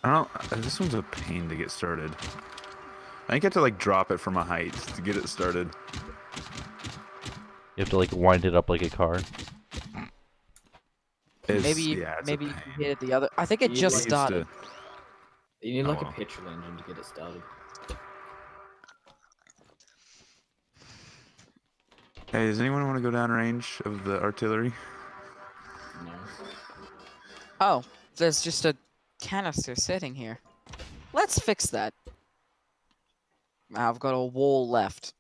I don't. This one's a pain to get started. I think you have to like drop it from a height to get it started. You have to like wind it up like a car. Maybe Yeah, it's a maybe you pain. can hit it the other. I think it You just used started. You need Oh, like well. a petrol engine to get it started. Hey, does anyone want to go down range of the artillery? No. Oh, there's just a canister sitting here. Let's fix that. I've got a wall left.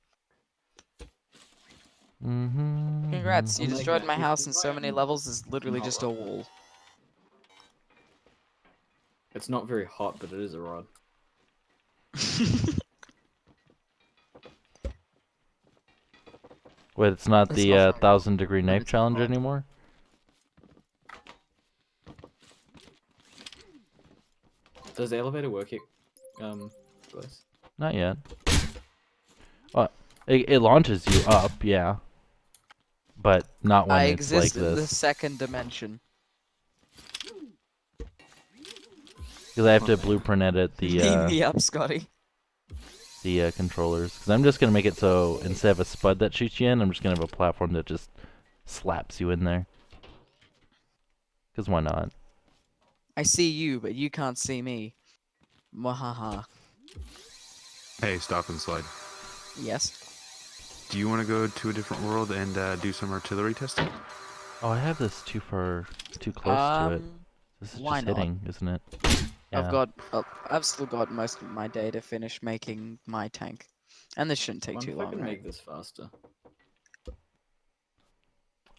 Mm-hmm. Congrats, you Oh my destroyed God, my this house is in so many right. levels. It's literally Not just a right. wall. It's not very hot, but it is a rod. Wait, it's not It's the not very 1,000-degree but knife it's challenge hot. anymore? Does the elevator work here? Bliss? Not yet. It launches you up, yeah. But not when I it's like exist in the this. second dimension. Because I have to blueprint edit Beam the me up, Scotty. controllers. Because I'm just gonna make it so instead of a spud that shoots you in, I'm just gonna have a platform that just slaps you in there. Because why not? I see you, but you can't see me. Mwahaha. Hey, stop and slide. Yes. Do you want to go to a different world and do some artillery testing? Oh, I have this too close to it. This is why just not? hitting, isn't it? Yeah. I've still got most of my day to finish making my tank, and this shouldn't take I too wonder if I long, can right? make this faster.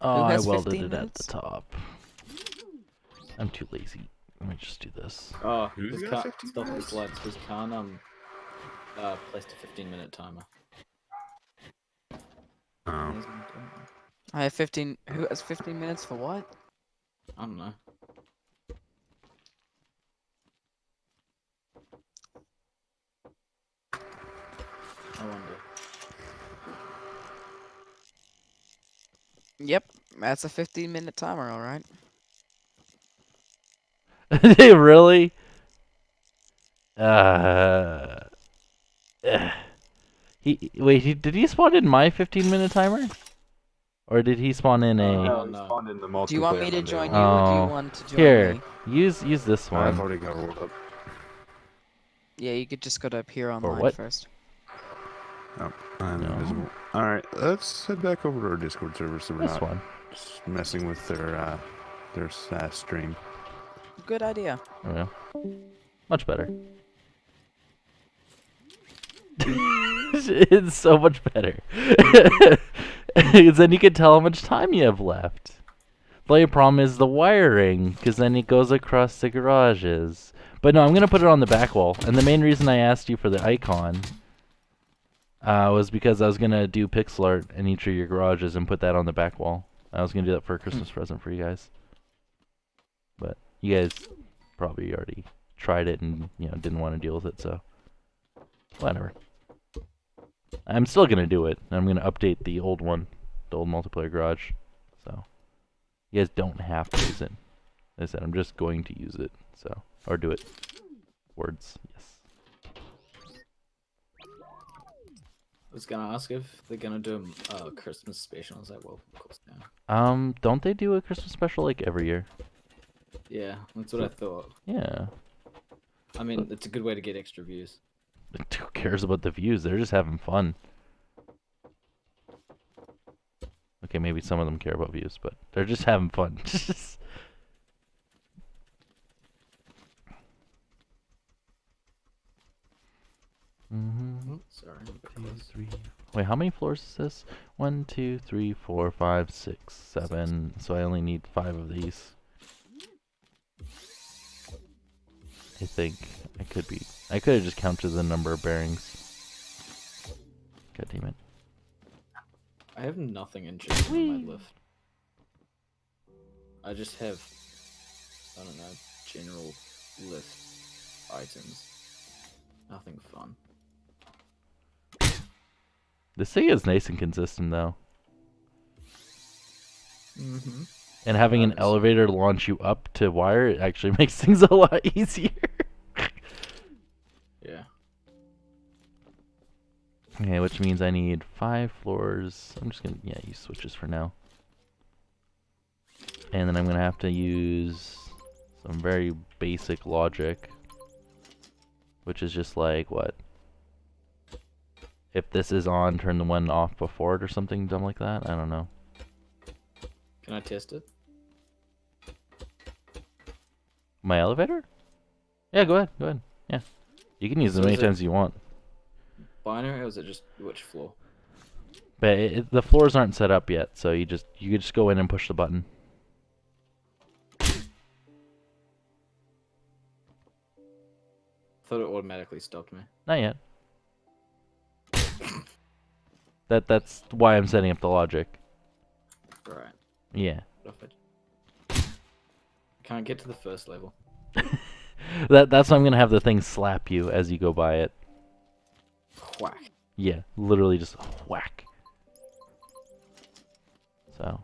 Oh, Who I has welded 15 it at the minutes? top. I'm too lazy. Let me just do this. Oh, Who's this got can't 15 stop the minutes? slides because Khan placed a 15-minute timer. Oh. I have 15. Who has 15 minutes for what? I don't know. I wonder. Yep, that's a 15-minute timer, all right. Really? Did he spawn in my 15-minute timer? Or did he spawn in a... Oh, no. Spawned in the Do you want me to multiplayer join Monday you, one. or do you Oh. want to join Here, me? use this I've one. already got rolled up. Yeah, you could just go to appear online what? first. I'm No. invisible. Alright, let's head back over to our Discord server so we're This not one. just messing with their stream. Good idea. There we go. Much better. It's so much better. 'Cause then you can tell how much time you have left. The only problem is the wiring, because then it goes across the garages. But no, I'm gonna put it on the back wall. And the main reason I asked you for the icon was because I was gonna do pixel art in each of your garages and put that on the back wall. I was gonna do that for a Christmas present for you guys. But you guys probably already tried it and didn't want to deal with it, so whatever. I'm still gonna do it. I'm gonna update the old one, the old multiplayer garage. So you guys don't have to use it. As I said, I'm just going to use it. So or do it. Words, yes. I was gonna ask if they're gonna do a Christmas special. I was like, well, of course now. Don't they do a Christmas special like every year? Yeah, that's what I thought. Yeah. I mean, it's a good way to get extra views. Who cares about the views? They're just having fun. Okay, maybe some of them care about views, but they're just having fun. Oh, sorry. Two, three. Wait, how many floors is this? 1, 2, 3, 4, 5, 6, 7. So I only need 5 of these. I think I could be. I could have just counted the number of bearings. God damn it. I have nothing interesting on my lift. I just have, I don't know, general lift items. Nothing fun. This thing is nice and consistent though. Mm-hmm. And having an elevator launch you up to wire, it actually makes things a lot easier. Yeah. Okay, which means I need 5 floors. I'm just gonna, use switches for now. And then I'm gonna have to use some very basic logic. Which is just like, what? If this is on, turn the one off before it or something dumb like that? I don't know. Can I test it? My elevator? Yeah, go ahead. Yeah. You can use it as many times as you want. Binary, or is it just which floor? But the floors aren't set up yet, so you could just go in and push the button. I thought it automatically stopped me. Not yet. That's why I'm setting up the logic. Right. Yeah. Can't get to the first level. That's why I'm gonna have the thing slap you as you go by it. Whack. Yeah, literally just whack. So.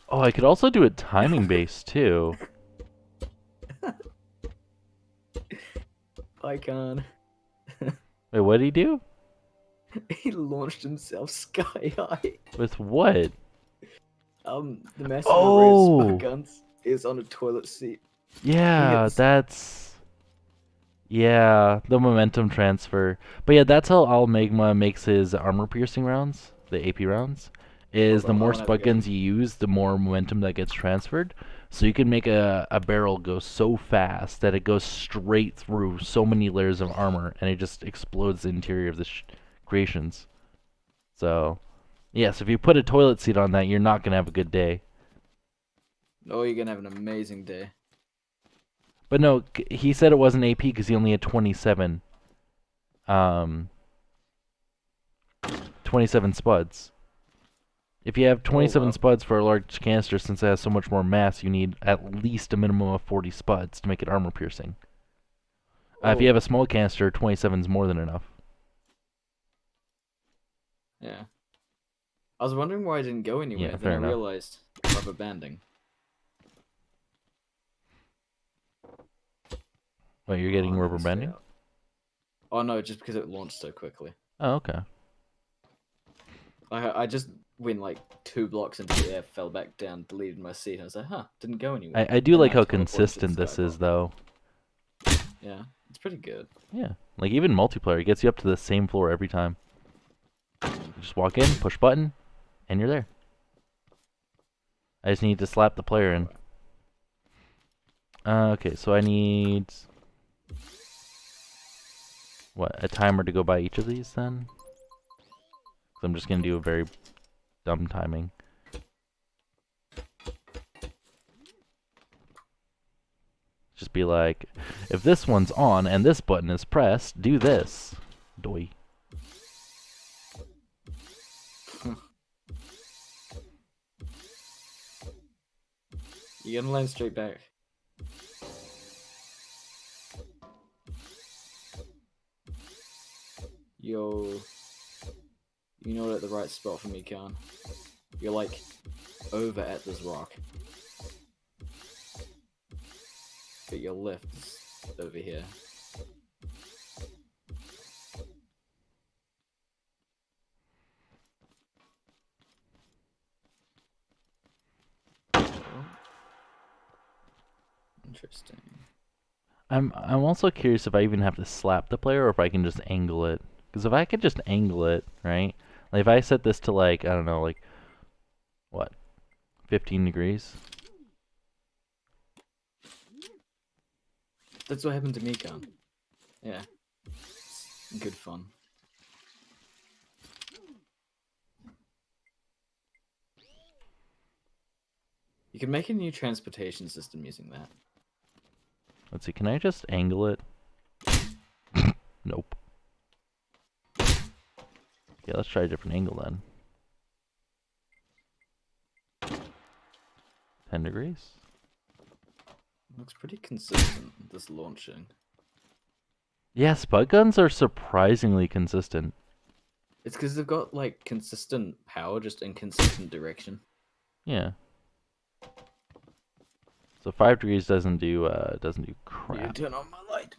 Oh, I could also do it timing based too. Icon. Wait, what did he do? He launched himself sky high. With what? The massive Oh! array of spud guns is on a toilet seat. Yeah, Yes. that's... Yeah, the momentum transfer. But yeah, that's how Al Magma makes his armor-piercing rounds, the AP rounds, is Hold the on, more I'll have spud a go. guns you use, the more momentum that gets transferred. So you can make a barrel go so fast that it goes straight through so many layers of armor, and it just explodes the interior of the creations. So, yes, if you put a toilet seat on that, you're not going to have a good day. Oh, you're gonna have an amazing day. But no, he said it wasn't AP because he only had 27. 27 spuds. If you have 27 wow. spuds for a large canister, since it has so much more mass, you need at least a minimum of 40 spuds to make it armor piercing. If you Oh. have a small canister, 27 is more than enough. Yeah. I was wondering why I didn't go anywhere. Yeah, then fair I enough. realized rubber banding. Wait, you're getting Oh, rubber missed banding? out. Oh no, just because it launched so quickly. Oh, okay. I just went like 2 blocks into the air, fell back down, deleted my seat. I was like, huh, didn't go anywhere. I do And like I how teleported to the consistent this is, skybox. though. Yeah, it's pretty good. Yeah, like even multiplayer, it gets you up to the same floor every time. You just walk in, push button, and you're there. I just need to slap the player in. Okay, so I need what, a timer to go by each of these then? 'Cause I'm just gonna do a very dumb timing. Just be like, if this one's on and this button is pressed, do this. Doi. You're gonna land straight back. Yo, you're not at the right spot for me, Khan. You're like over at this rock. But your left is over here. Oh. Interesting. I'm also curious if I even have to slap the player or if I can just angle it. Because if I could just angle it, right? Like if I set this to like, I don't know, like, what, 15 degrees? That's what happened to me, Khan. Yeah. It's good fun. You can make a new transportation system using that. Let's see, can I just angle it? Nope. Yeah, let's try a different angle then. 10 degrees? Looks pretty consistent, this launching. Yeah, Spud guns are surprisingly consistent. It's because they've got, like, consistent power, just in consistent direction. Yeah. So 5 degrees doesn't do You crap. turn on my light.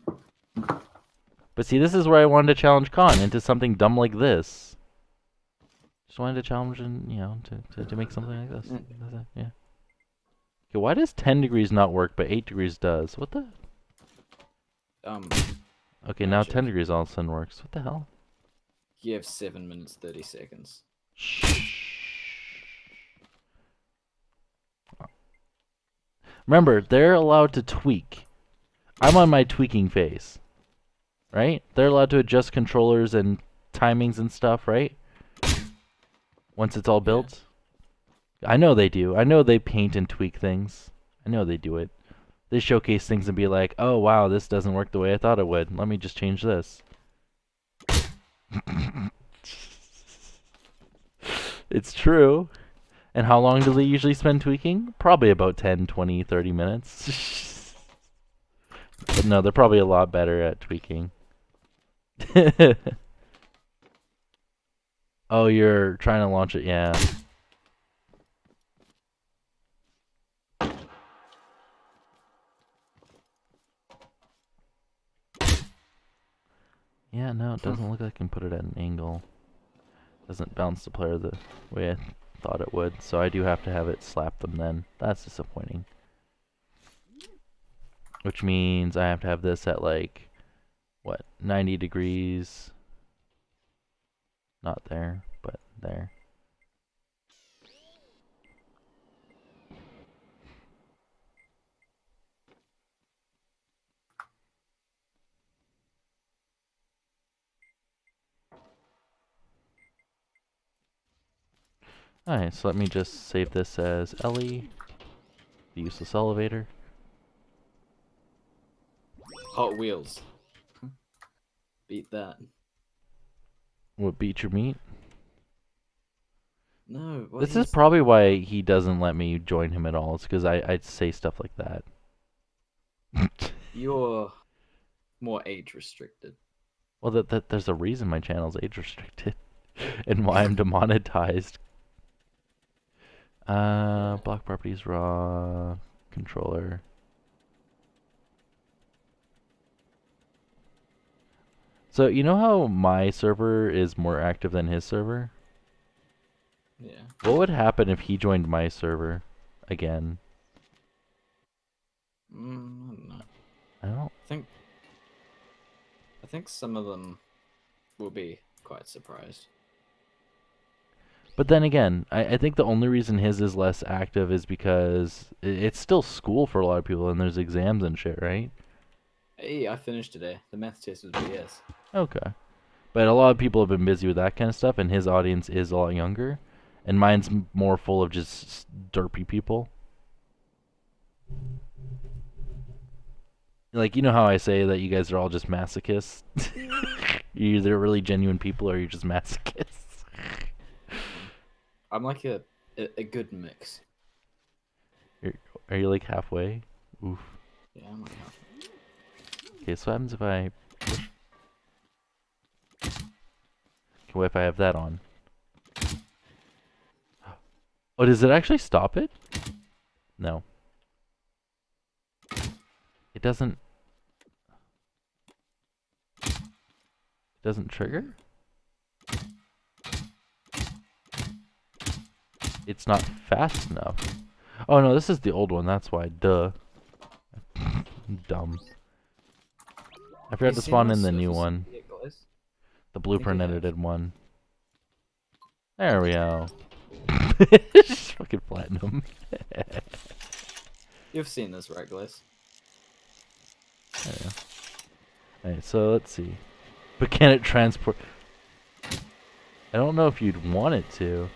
But see, this is where I wanted to challenge Khan into something dumb like this. Just wanted to challenge him, you know, to make something like this. Yeah. Okay, why does 10 degrees not work, but 8 degrees does? What the? Okay, now Magic. 10 degrees all of a sudden works. What the hell? You have 7 minutes 30 seconds. Shh. Remember, they're allowed to tweak. I'm on my tweaking phase. Right? They're allowed to adjust controllers and timings and stuff, right? Once it's all built. I know they do. I know they paint and tweak things. I know they do it. They showcase things and be like, oh wow, this doesn't work the way I thought it would. Let me just change this. It's true. And how long do they usually spend tweaking? Probably about 10, 20, 30 minutes. But no, they're probably a lot better at tweaking. Oh, you're trying to launch it, yeah. Yeah, no, it doesn't look like I can put it at an angle. Doesn't bounce the player the way I thought it would, so I do have to have it slap them then. That's disappointing. Which means I have to have this at like, what, 90 degrees? Not there, but there. Alright, so let me just save this as Ellie, the useless elevator. Hot Wheels. Beat that. What, beat your meat? No, what This is probably why he doesn't let me join him at all. It's because I'd say stuff like that. You're more age restricted. Well, there's a reason my channel's age restricted. And why I'm demonetized. Block properties, raw, controller. So, you know how my server is more active than his server? Yeah. What would happen if he joined my server again? I don't know. I don't. I think some of them will be quite surprised. But then again, I think the only reason his is less active is because it's still school for a lot of people, and there's exams and shit, right? Hey, I finished today. The math test was BS. Okay. But a lot of people have been busy with that kind of stuff, and his audience is a lot younger, and mine's more full of just derpy people. Like, you know how I say that you guys are all just masochists? You're either really genuine people or you're just masochists. I'm like a good mix. Are you like halfway? Oof. Yeah, I'm like half. Okay, so what happens if I... What if I have that on? Oh, does it actually stop it? No. It doesn't... It doesn't trigger? It's not fast enough. Oh no, this is the old one, that's why. Duh. Dumb. I forgot to spawn in the new one. The blueprint edited one. There we go. Just fucking platinum. You've seen this, right, Gliss? Alright, so let's see. But can it transport? I don't know if you'd want it to.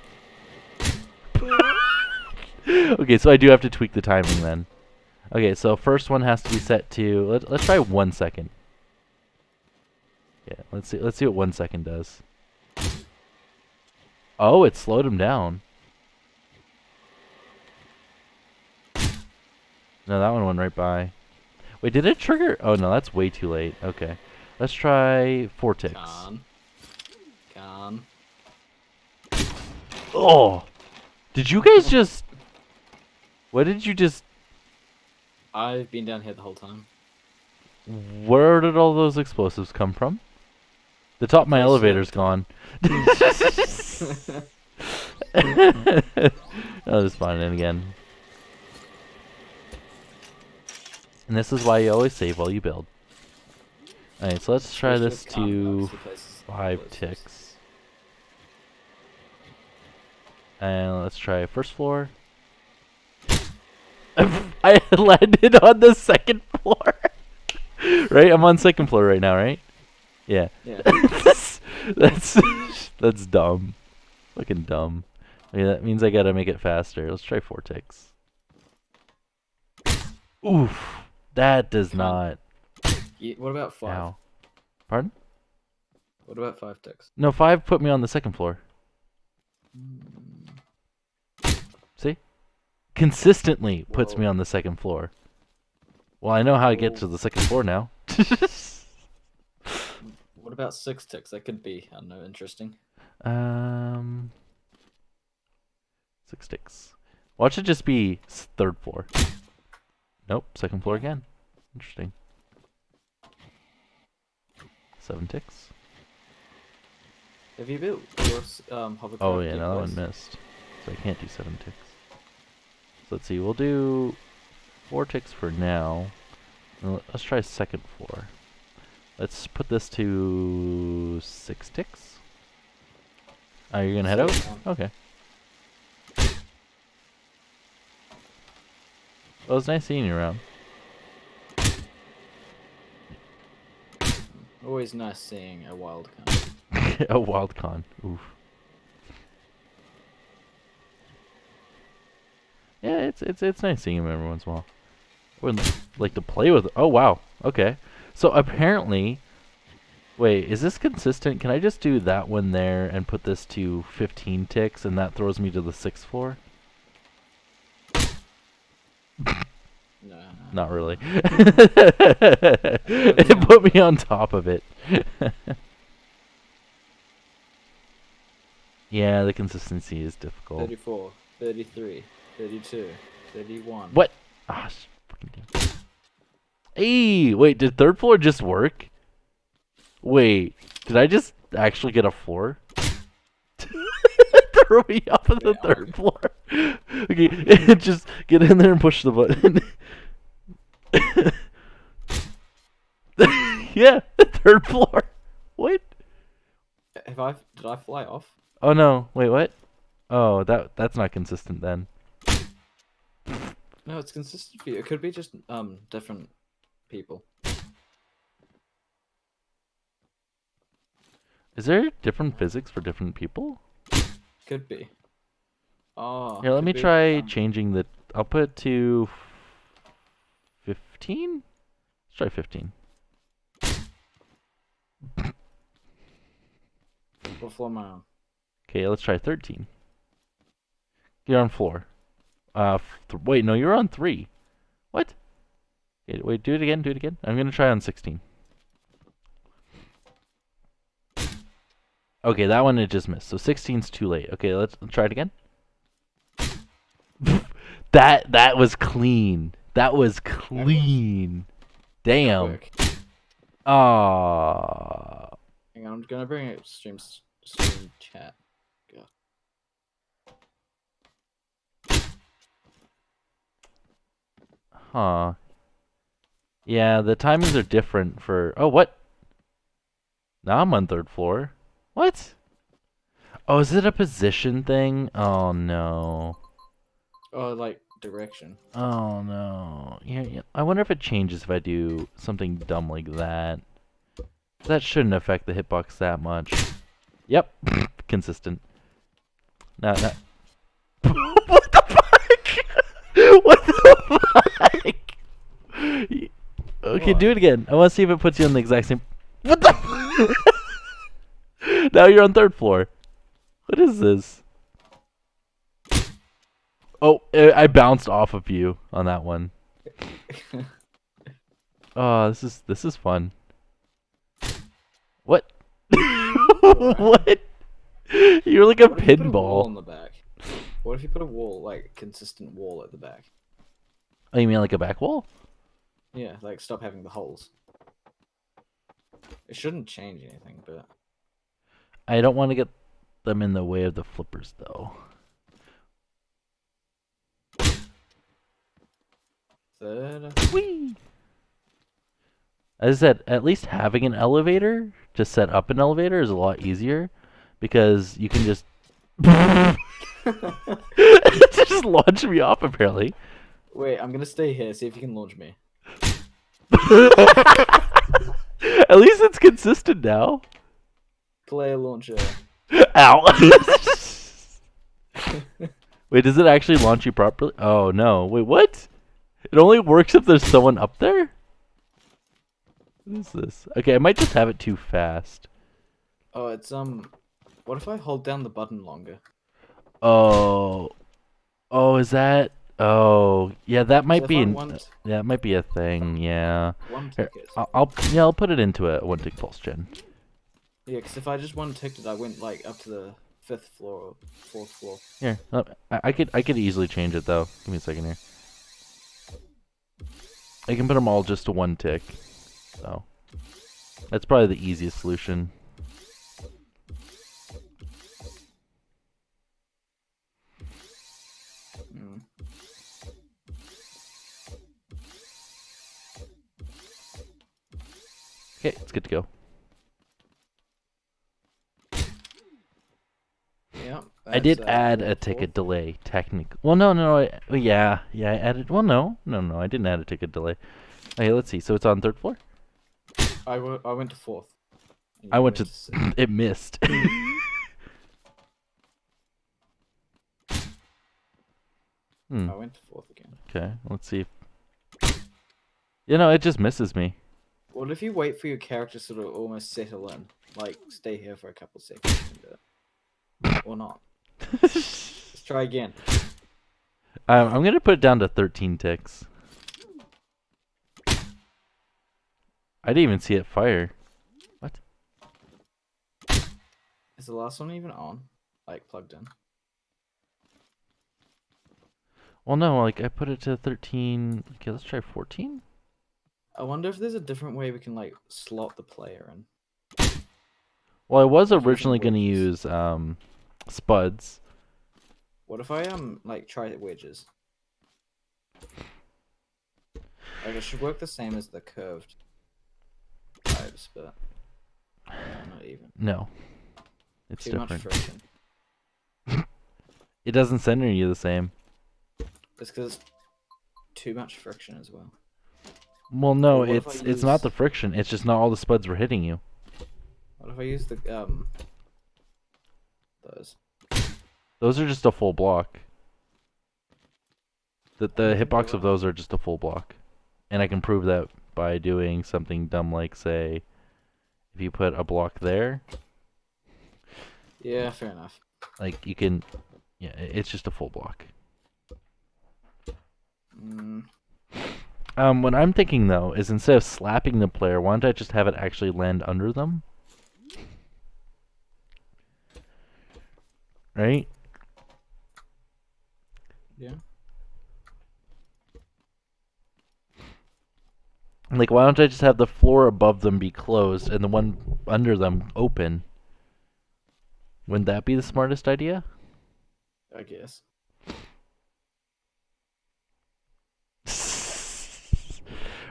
Okay, so I do have to tweak the timing then. Okay, so first one has to be set to let's try 1 second. Yeah, let's see what 1 second does. Oh, it slowed him down. No, that one went right by. Wait, did it trigger? Oh no, that's way too late. Okay. Let's try 4 ticks. Gone. Oh! Did you guys just... What did you just... I've been down here the whole time. Where did all those explosives come from? The top of my elevator's gone. I'll just spawn in again. And this is why you always save while you build. Alright, so let's try this to 5 ticks. And let's try first floor. I landed on the second floor. Right? I'm on second floor right now, right? Yeah. Yeah. That's dumb. Fucking dumb. Okay, that means I gotta make it faster. Let's try 4 ticks. Oof. That does not. Yeah, what about 5? Ow. Pardon? What about 5 ticks? No, 5 put me on the second floor. See? Consistently puts me on the second floor. Well, I know how to get to the second floor now. What about 6 ticks? That could be, I don't know, interesting. 6 ticks. Watch it just be third floor. Nope, second floor again. Interesting. 7 ticks. Have you built your hovercraft? Oh yeah, no, that one missed. So I can't do 7 ticks. So let's see, we'll do 4 ticks for now. Let's try second floor. Let's put this to 6 ticks. Oh, you're gonna head out? Okay. Well, it was nice seeing you around. Always nice seeing a wild card. A wild con. Oof. Yeah, it's nice seeing him every once in a while. Or like to play with. Oh wow. Okay. So apparently, wait, is this consistent? Can I just do that one there and put this to 15 ticks, and that throws me to the 6th floor? No. Not really. It put me on top of it. Yeah, the consistency is difficult. 34, 33, 32, 31. What? Ah, fucking damn. Hey, wait, did third floor just work? Wait, did I just actually get a floor? Throw me off of the third floor. Okay, just get in there and push the button. Yeah, third floor. What? Did I fly off? Oh no, wait, what? Oh, that's not consistent then. No, it's consistent for you. It could be just different people. Is there different physics for different people? Could be. Oh, Here, let could me be. try changing the. I'll put it to 15. Let's try 15. What floor am I on? Okay, let's try 13. You're on floor. Wait, no, you're on 3. What? Okay, wait, do it again, do it again. I'm gonna try on 16. Okay, that one it just missed. So 16's too late. Okay, let's try it again. That was clean. That was clean. Damn. Quick. Ah. Hang on, I'm gonna bring up stream chat. Huh. Yeah, the timings are different for. Oh, what? Now I'm on 3rd floor. What? Oh, is it a position thing? Oh no. Oh, like direction. Oh no. Yeah. I wonder if it changes if I do something dumb like that. That shouldn't affect the hitbox that much. Yep. Consistent. No. What the fuck? What the fuck? Okay, What? do it again. I want to see if it puts you on the exact same. What the? Now you're on 3rd floor. What is this? Oh, I bounced off of you on that one. Oh, this is fun. What? What? You're like a What if you put a wall on pinball. the back? What if you put a wall, like consistent wall at the back? Oh, you mean like a back wall? Yeah, like stop having the holes. It shouldn't change anything, but I don't want to get them in the way of the flippers, though. third. Whee! As I said, at least having an elevator to set up an elevator is a lot easier because you can just just launch me off apparently. Wait, I'm gonna stay here. See if you can launch me. At least it's consistent now. Player launcher. Ow. Wait, does it actually launch you properly? Oh no. Wait, what? It only works if there's someone up there? What is this? Okay, I might just have it too fast. Oh, it's What if I hold down the button longer? Oh. Oh, is that? Oh, yeah, that might So be if I an, want that might be a thing. Yeah. one Here, ticket. I'll put it into a 1 tick pulse gen. Yeah, because if I just one ticket, I went like up to the 5th floor or 4th floor. Here, I could easily change it though. Give me a second here. I can put them all just to 1 tick. So that's probably the easiest solution. Mm. Okay, it's good to go. Yeah. I did that's, add a fourth ticket floor. delay, technically. Well, no, yeah, I added. Well, no, I didn't add a ticket delay. Okay, let's see. So it's on 3rd floor. I went to 4th. and I you went to. 6th. It missed. I went to 4th again. Okay, let's see. It just misses me. What if you wait for your character to sort of almost settle in? Like, stay here for a couple seconds and do it. Or not. Let's try again. I'm gonna put it down to 13 ticks. I didn't even see it fire. What? Is the last one even on? Like, plugged in? Well, no, like I put it to 13. Okay, let's try 14. I wonder if there's a different way we can, like, slot the player in. Well, I was Using originally gonna wedges. use Spuds. What if I, like, try wedges? Like, it should work the same as the curved types, but not even. No, it's Too different. much friction. It doesn't center you the same. It's because it's too much friction as well. Well, no, But what if I it's not use- the friction. It's just not all the spuds were hitting you. What if I use the those? Those are just a full block. The Yeah, they hitbox of are. those are just a full block, and I can prove that by doing something dumb like, say, if you put a block there, Yeah, fair enough. like you can, yeah, it's just a full block. Mm, What I'm thinking though is instead of slapping the player, why don't I just have it actually land under them? Right? yeah. Like, why don't I just have the floor above them be closed and the one under them open? Wouldn't that be the smartest idea? I guess.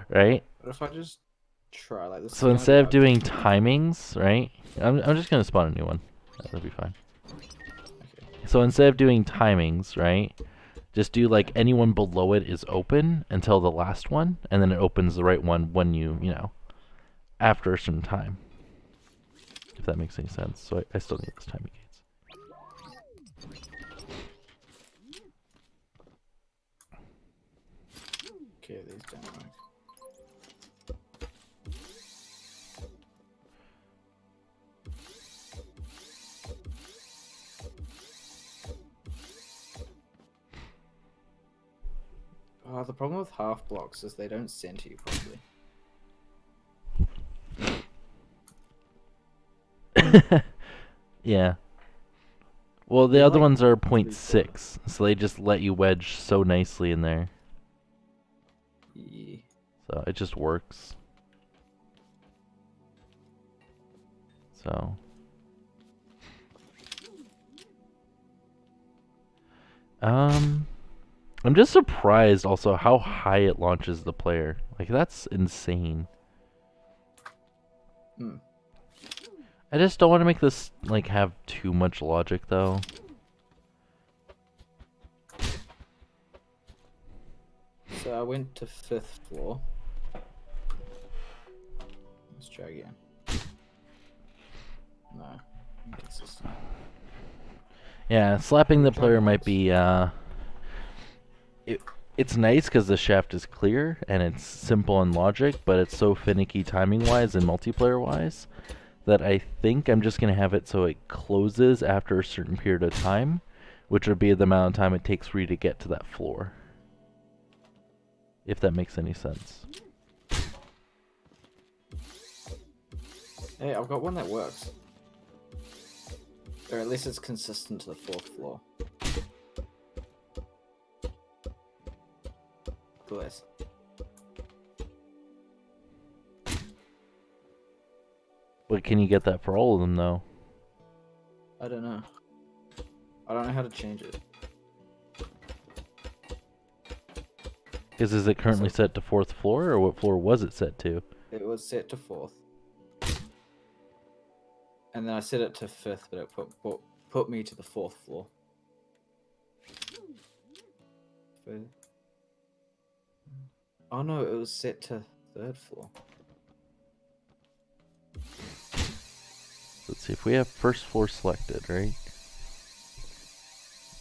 Right? What if I just try like this? Is So gonna be instead of hard. doing timings, right? I'm just gonna spawn a new one. That'll be fine. Okay. So instead of doing timings, right? Just do like anyone below it is open until the last one, and then it opens the right one when you know, after a certain time. If that makes any sense. So I still need those timing gates. Okay, these don't work. The problem with half blocks is they don't center you properly. Yeah. Well, the They're other like ones are really 0.6, so they just let you wedge so nicely in there. Yeah. So it just works. So. I'm just surprised also how high it launches the player. Like, that's insane. Hmm. I just don't want to make this, like, have too much logic, though. So I went to 5th floor. Let's try again. No. Inconsistent. Yeah, slapping the Try player might once. be, it's nice because the shaft is clear and it's simple in logic, but it's so finicky timing-wise and multiplayer-wise that I think I'm just going to have it so it closes after a certain period of time, which would be the amount of time it takes for you to get to that floor. If that makes any sense. Hey, I've got one that works. Or at least it's consistent to the 4th floor. Bless. But can you get that for all of them, though? I don't know. I don't know how to change it. Because is it currently set to 4th floor, or what floor was it set to? It was set to 4th. And then I set it to 5th, but it put me to the 4th floor. Oh no, it was set to 3rd floor. Let's see, if we have 1st floor selected, right?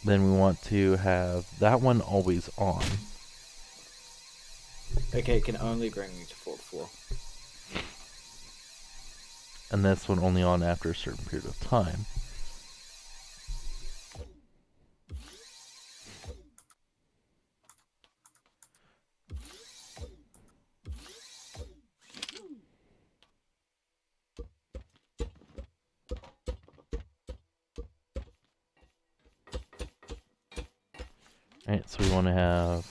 Then we want to have that one always on. Okay, it can only bring me to 4th floor. And this one only on after a certain period of time. Alright, so we want to have...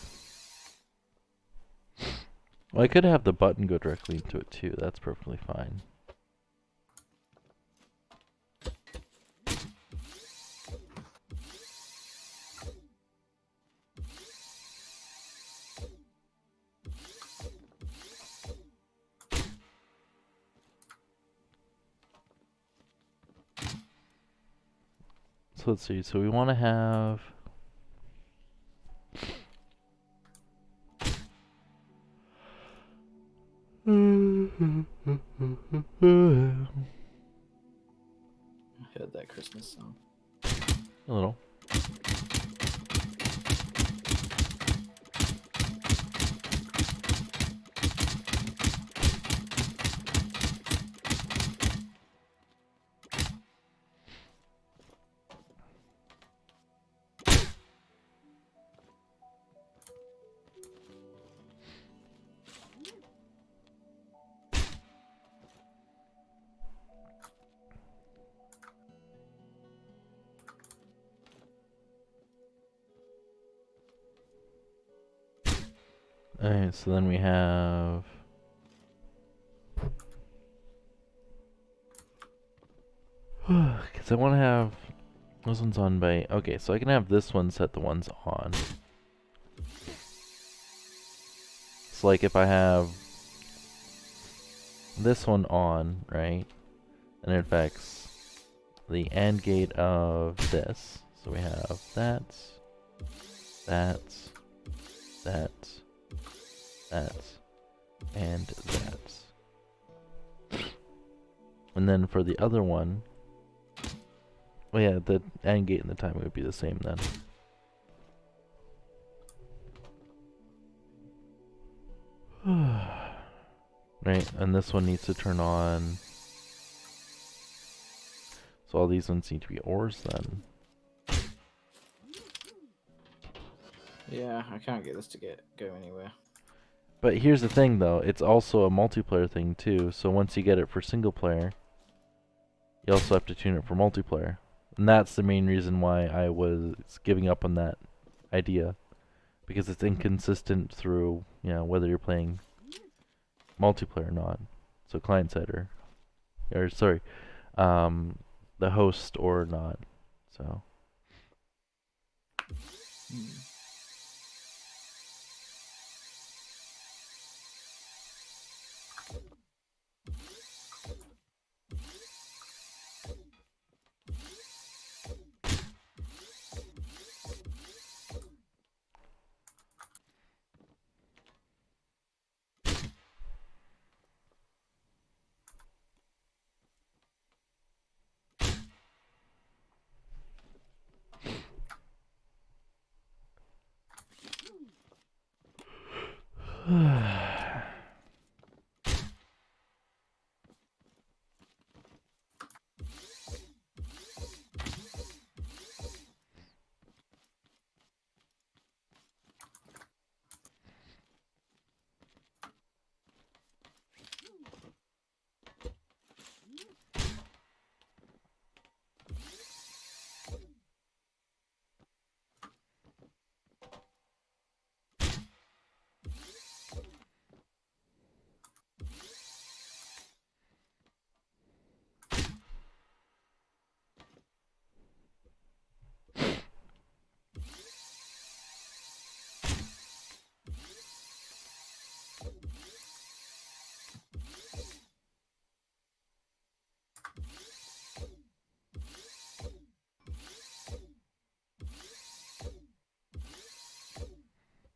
Well, I could have the button go directly into it too, that's perfectly fine. So So let's see. So we want to have. I heard that Christmas song. A little. Alright, so then we have. Because I want to have. Those ones on by. Okay, so I can have this one set the ones on. So, like, if I have this one on, right? And it affects the AND gate of this. So we have that, that, that, that, and that. And then for the other one, well, yeah, the AND gate and the timing would be the same then. Right, and this one needs to turn on. So all these ones need to be ORs then. Yeah, I can't get this to go anywhere. But here's the thing though, it's also a multiplayer thing too, so once you get it for single player, you also have to tune it for multiplayer. And that's the main reason why I was giving up on that idea. Because it's inconsistent through, you know, whether you're playing multiplayer or not. So client-side or sorry, the host or not. So.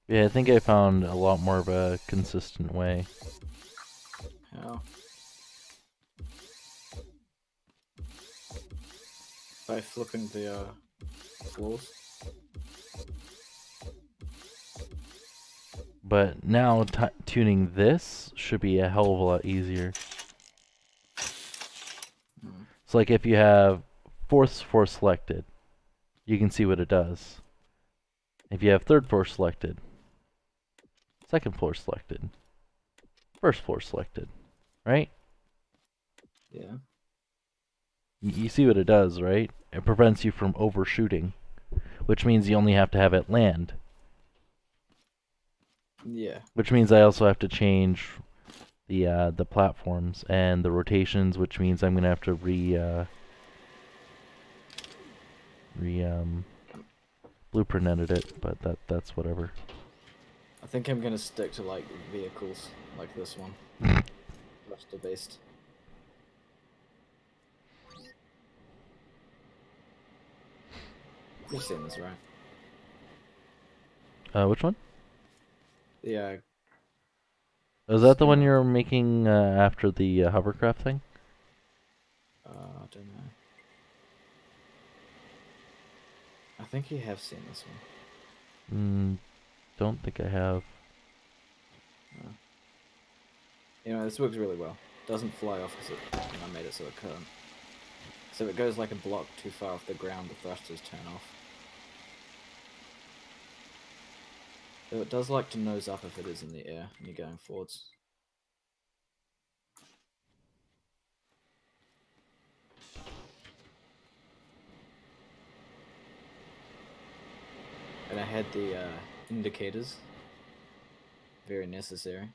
Yeah, I think I found a lot more of a consistent way. How? By flipping the floors. But now tuning this should be a hell of a lot easier. So like if you have fourth floor selected, you can see what it does. If you have third floor selected, second floor selected, first floor selected, right? Yeah. You see what it does, right? It prevents you from overshooting, which means you only have to have it land. Yeah. Which means I also have to change the platforms and the rotations, which means I'm gonna have to blueprint edit it, but that's whatever. I think I'm gonna stick to like vehicles like this one. Thruster based. You've seen this, right? Which one? Yeah. Is that the one you're making after the hovercraft thing? I don't know. I think you have seen this one. Don't think I have. You know, this works really well. Doesn't fly off because I made it so it can't. So if it goes like a block too far off the ground, the thrusters turn off. Though it does like to nose up if it is in the air and you're going forwards. And I had the indicators. Very necessary.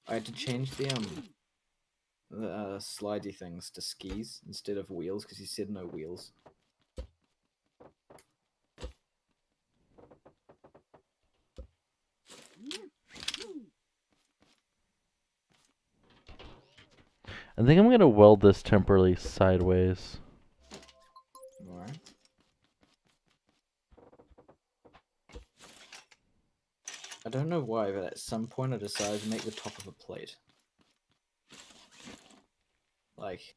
I had to change the slidey things to skis instead of wheels because he said no wheels. I think I'm gonna weld this temporarily sideways. Alright. I don't know why, but at some point I decided to make the top of a plate. Like,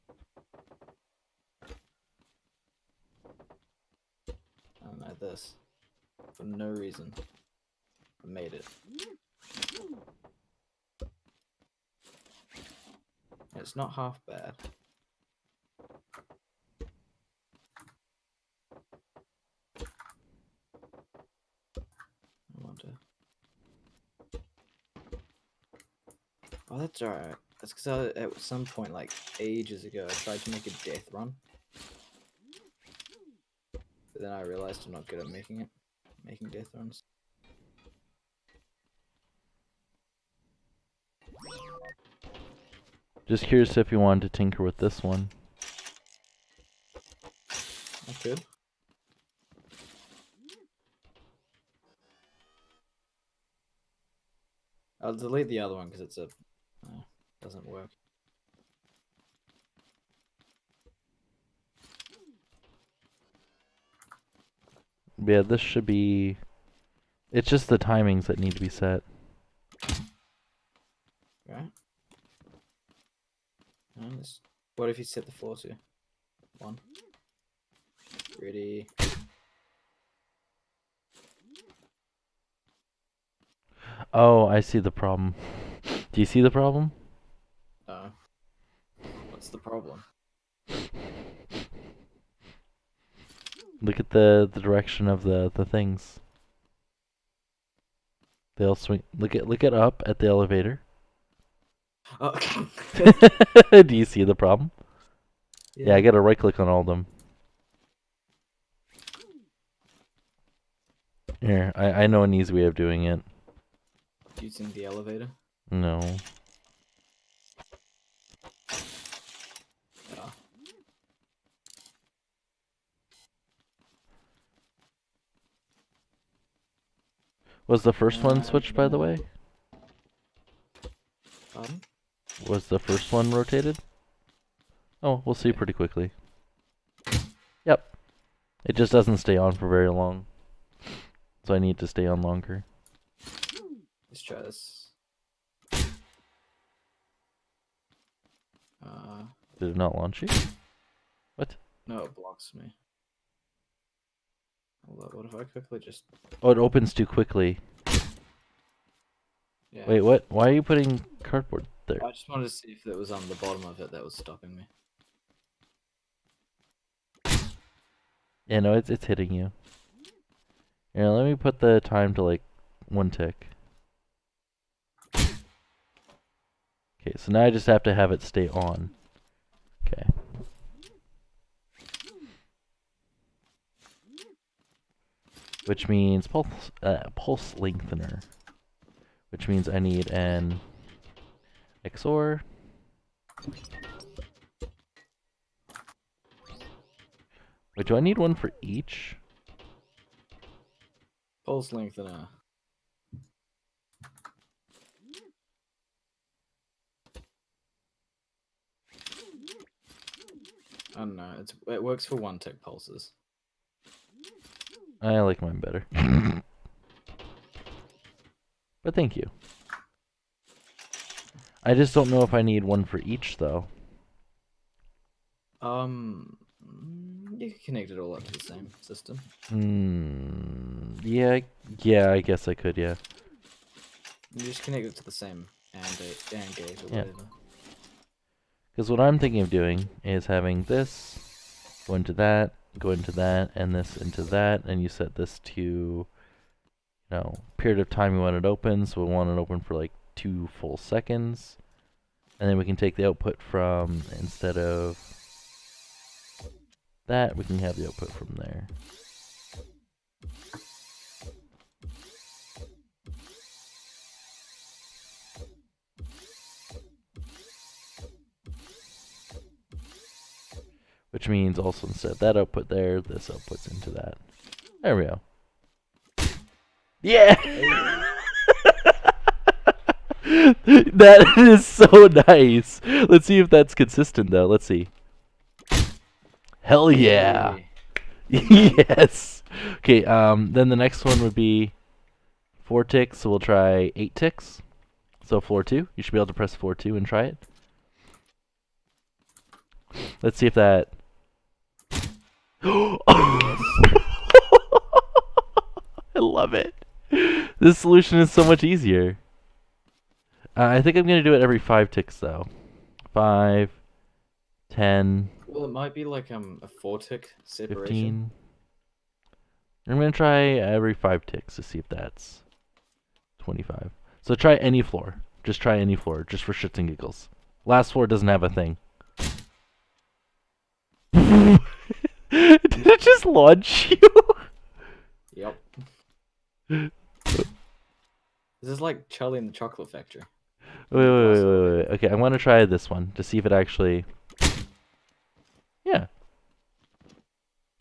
I don't know, this. For no reason. I made it. It's not half bad. I wonder. Oh, that's alright. That's because at some point, like, ages ago, I tried to make a death run. But then I realized I'm not good at making death runs. Just curious if you wanted to tinker with this one. I could. I'll delete the other one because it's doesn't work. Yeah, this should be... It's just the timings that need to be set. Right? What if you set the floor to 1? Ready? Oh, I see the problem. Do you see the problem? No. What's the problem? Look at the direction of the things. They'll swing. Look at up at the elevator. Oh. Do you see the problem? Yeah, I gotta right click on all of them. Here, I know an easy way of doing it. Using the elevator? No. Yeah. Was the first one switched, by the way? Pardon? Was the first one rotated? Oh, we'll see pretty quickly. Yep. It just doesn't stay on for very long. So I need to stay on longer. Let's try this. Did it not launch you? What? No, it blocks me. Hold on, what if I quickly just... Oh, it opens too quickly. Yeah. Wait, what? Why are you putting cardboard there? I just wanted to see if it was on the bottom of it that was stopping me. Yeah, no, it's hitting you. Yeah, let me put the time to like 1 tick. Okay, so now I just have to have it stay on. Okay. Which means pulse lengthener. Which means I need an XOR. Wait, do I need one for each? Pulse lengthener. I don't know. It works for 1 tick pulses. I like mine better. But thank you. I just don't know if I need one for each, though. You can connect it all up to the same system. Yeah, I guess I could, yeah. You just connect it to the same and gate or Yeah. whatever. Because what I'm thinking of doing is having this go into that, and this into that, and you set this to, period of time you want it open, so we want it open for like 2 full seconds. And then we can take the output from, instead of that, we can have the output from there. Which means also instead of that output there, this outputs into that. There we go. Yeah! That is so nice. Let's see if that's consistent though. Let's see. Hell yeah. Yes. Okay, then the next one would be 4 ticks, so we'll try 8 ticks. So floor 2. You should be able to press floor 2 and try it. Let's see if that... I love it. This solution is so much easier. I think I'm going to do it every 5 ticks, though. 5, 10, Well, it might be like a 4-tick separation. 15. I'm going to try every 5 ticks to see if that's 25. So try any floor. Just try any floor, just for shits and giggles. Last floor doesn't have a thing. Did it just launch you? Yep. This is like Charlie and the Chocolate Factory. Wait. Okay, I want to try this one to see if it actually... Yeah.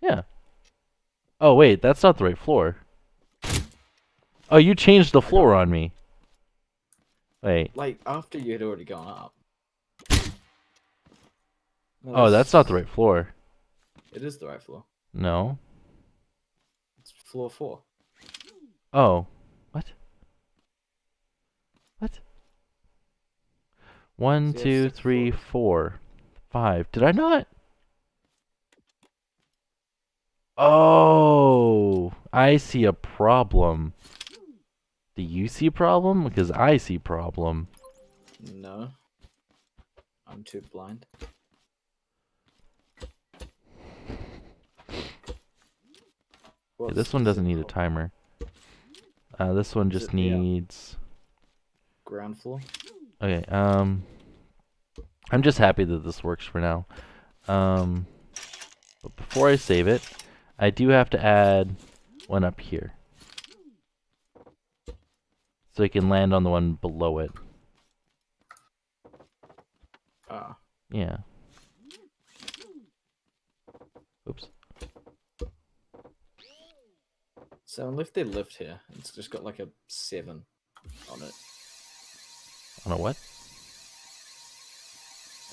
Yeah. Oh, wait, that's not the right floor. Oh, you changed the floor on me. Wait. Like, after you had already gone up. No, Oh, that's not the right floor. It is the right floor. No. It's floor 4. Oh. What? What? 1, So you have 2, 6 3, floors. 4, 5. Did I not? Oh, I see a problem. Do you see a problem? Because I see a problem. No. I'm too blind. Okay, this one doesn't need a timer. This one just needs... Ground floor? Okay, I'm just happy that this works for now. But before I save it, I do have to add one up here. So it can land on the one below it. Ah. Yeah. Oops. So I left their lift here. It's just got like a 7 on it. On a what?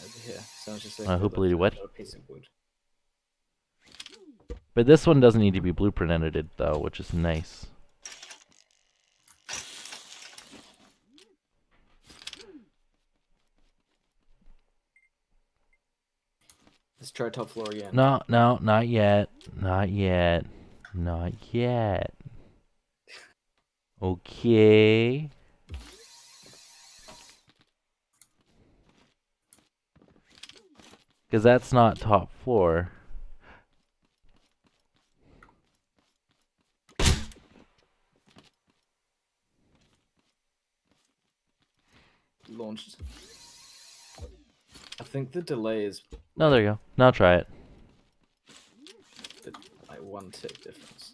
Over here. Sounds just like Hoopily what? a piece of wood. But this one doesn't need to be blueprinted though, which is nice. Let's try top floor again. No, not yet. Not yet. Not yet. Okay. Because that's not top floor. Launched. I think the delay is No, there you go. Now try it. like 1 tick difference.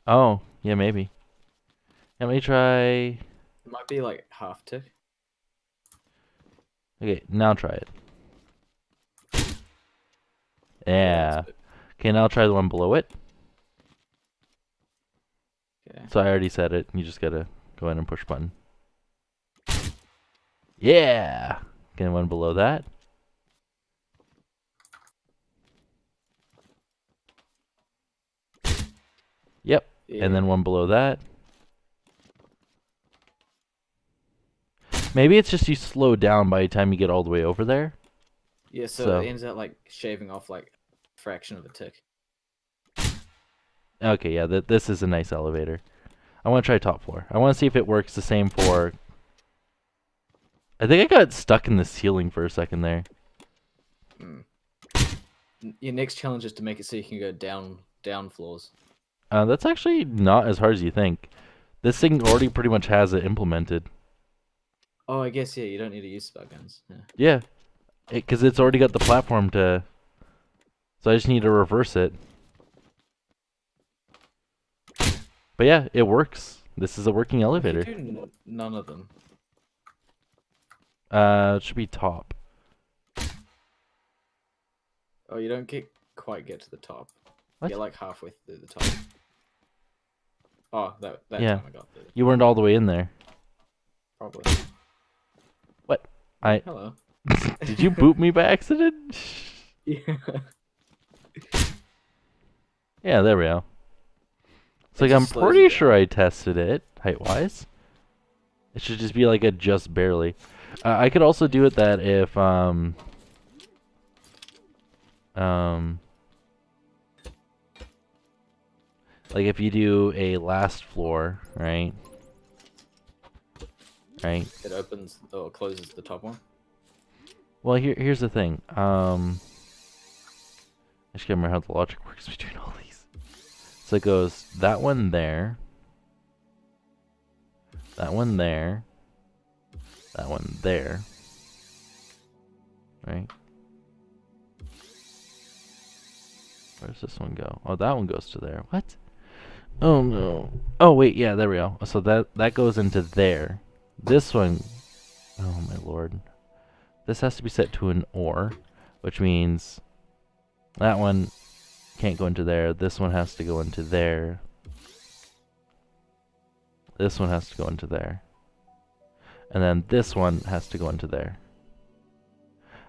Oh, yeah, maybe. Let me try... It might be like half tick. Okay, now try it. Yeah, Yeah. Okay, now try the one below it. okay. So I already said it. You just gotta go in and push button. Yeah! Okay, one below that. Yeah. and then one below that. Maybe it's just you slow down by the time you get all the way over there. Yeah, so So- it ends up like shaving off like a fraction of a tick. Okay, yeah, this is a nice elevator. I want to try top floor. I want to see if it works the same for... I think I got stuck in the ceiling for a second there. Mm. Your next challenge is to make it so you can go down floors. That's actually not as hard as you think. This thing already pretty much has it implemented. Oh, I guess yeah. You don't need to use spud guns. Yeah. Yeah, because it's already got the platform to... So I just need to reverse it. But yeah, it works. This is a working elevator. If you do none of them. It should be top. Oh, you don't quite get to the top. What? You're like halfway through the top. Oh, that Yeah. time I got there. You weren't all the way in there. Probably. What? I... Hello. Did you boot me by accident? Yeah. Yeah, there we go. It's It like I'm just slows pretty you sure down. I tested it height-wise. It should just be like a just barely. I could also do it that if like if you do a last floor, right? Right. It opens or closes the top one. Well, here's the thing. I just can't remember how the logic works between all these. So it goes that one there, that one there, that one there, right? Where does this one go? Oh, that one goes to there. What? Oh no. Oh wait, yeah, there we go. So that goes into there. This one, oh my lord. This has to be set to an OR, which means that one can't go into there. This one has to go into there. This one has to go into there. And then this one has to go into there.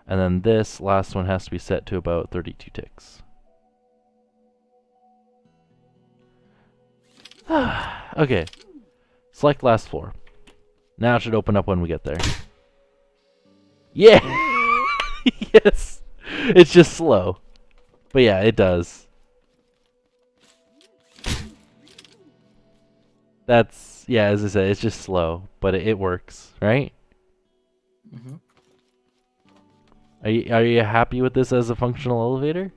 And then this last one has to be set to about 32 ticks. Okay. Select last floor. Now it should open up when we get there. Yeah! Yes! It's just slow. But yeah, it does. That's, yeah, as I said, it's just slow, but it works, right? Mm-hmm. Are you happy with this as a functional elevator?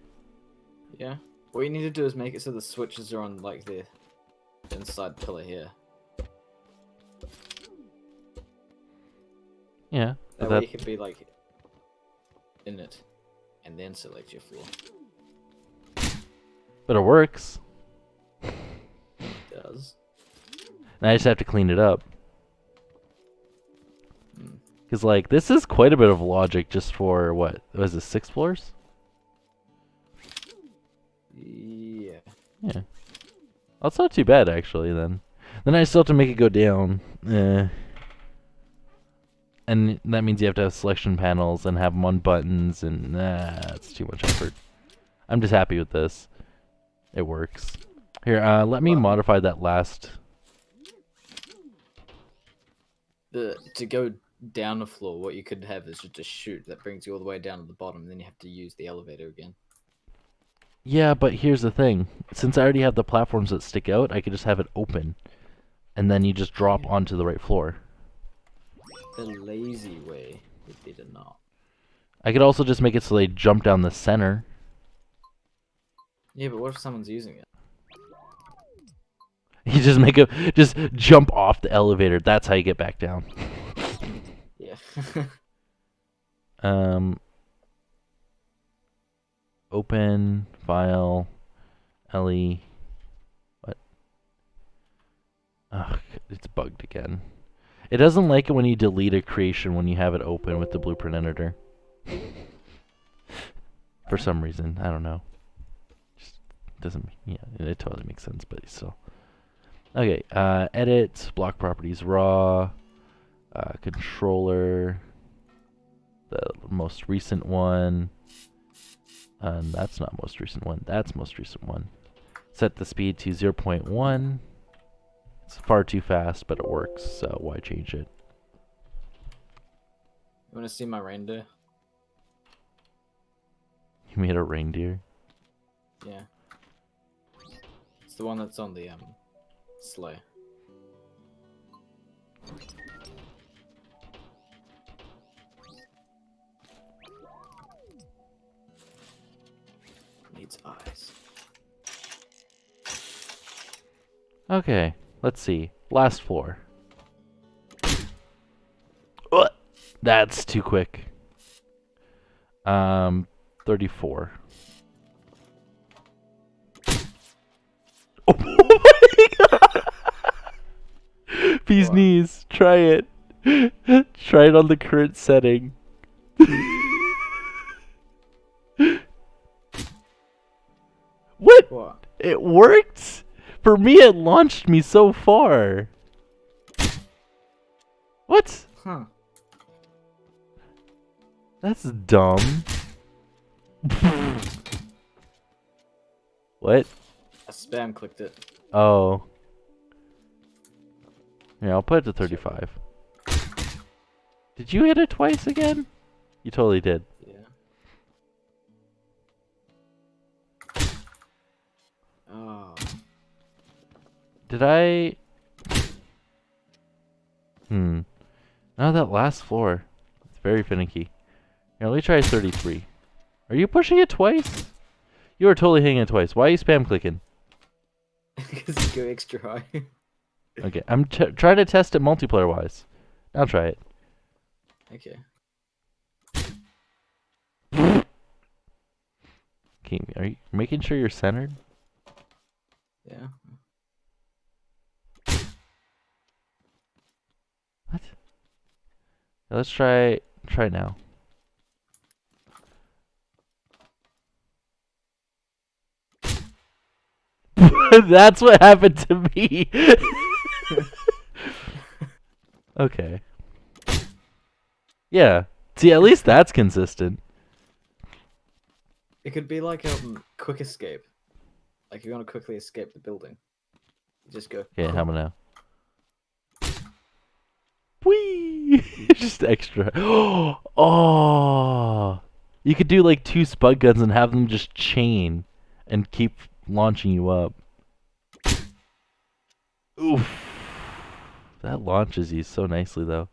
Yeah. What you need to do is make it so the switches are on like the inside pillar here. Yeah. That way you can be like in it and then select your floor. But it works. It does. And I just have to clean it up. Mm. Because, like, this is quite a bit of logic just for, what, was it 6 floors? Yeah. Yeah. That's not too bad, actually, then. Then I still have to make it go down. And that means you have to have selection panels and have them on buttons, and that's too much effort. I'm just happy with this. It works. Here, let me modify that last. To go down the floor, what you could have is just a chute that brings you all the way down to the bottom, and then you have to use the elevator again. Yeah, but here's the thing. Since I already have the platforms that stick out, I could just have it open. And then you just drop onto the right floor. The lazy way would be to not. I could also just make it so they jump down the center. Yeah, but what if someone's using it? You just make a just jump off the elevator. That's how you get back down. Yeah. Open file LE. What? Ugh, it's bugged again. It doesn't like it when you delete a creation when you have it open with the blueprint editor. For some reason, I don't know. Just doesn't. Yeah, it totally makes sense, but still. Okay, edit, block properties raw, controller, the most recent one, and that's not most recent one, that's most recent one. Set the speed to 0.1. It's far too fast, but it works, so why change it? You want to see my reindeer? You made a reindeer? Yeah. It's the one that's on the sleigh. Needs eyes. Okay, let's see. Last floor. That's too quick. 34. Oh my god! Bee's What? knees. Try it. Try it on the current setting. What? What? It worked? For me, it launched me so far. What? Huh. That's dumb. What? I spam clicked it. Oh. Yeah, I'll put it to 35. Did you hit it twice again? You totally did. Yeah. Oh. Did I? Now that last floor. It's very finicky. Here, let me try 33. Are you pushing it twice? You are totally hitting it twice. Why are you spam clicking? Because you go extra high. Okay, I'm trying to test it multiplayer wise. Now try it. Okay. Okay, are you making sure you're centered? Yeah. What? Let's try now. That's what happened to me. Okay. Yeah. See, at least that's consistent. It could be like a quick escape. Like you want to quickly escape the building. You just go. Okay, how about now? Whee! Just extra. Oh! You could do like 2 spud guns and have them just chain and keep launching you up. Oof. That launches you so nicely though.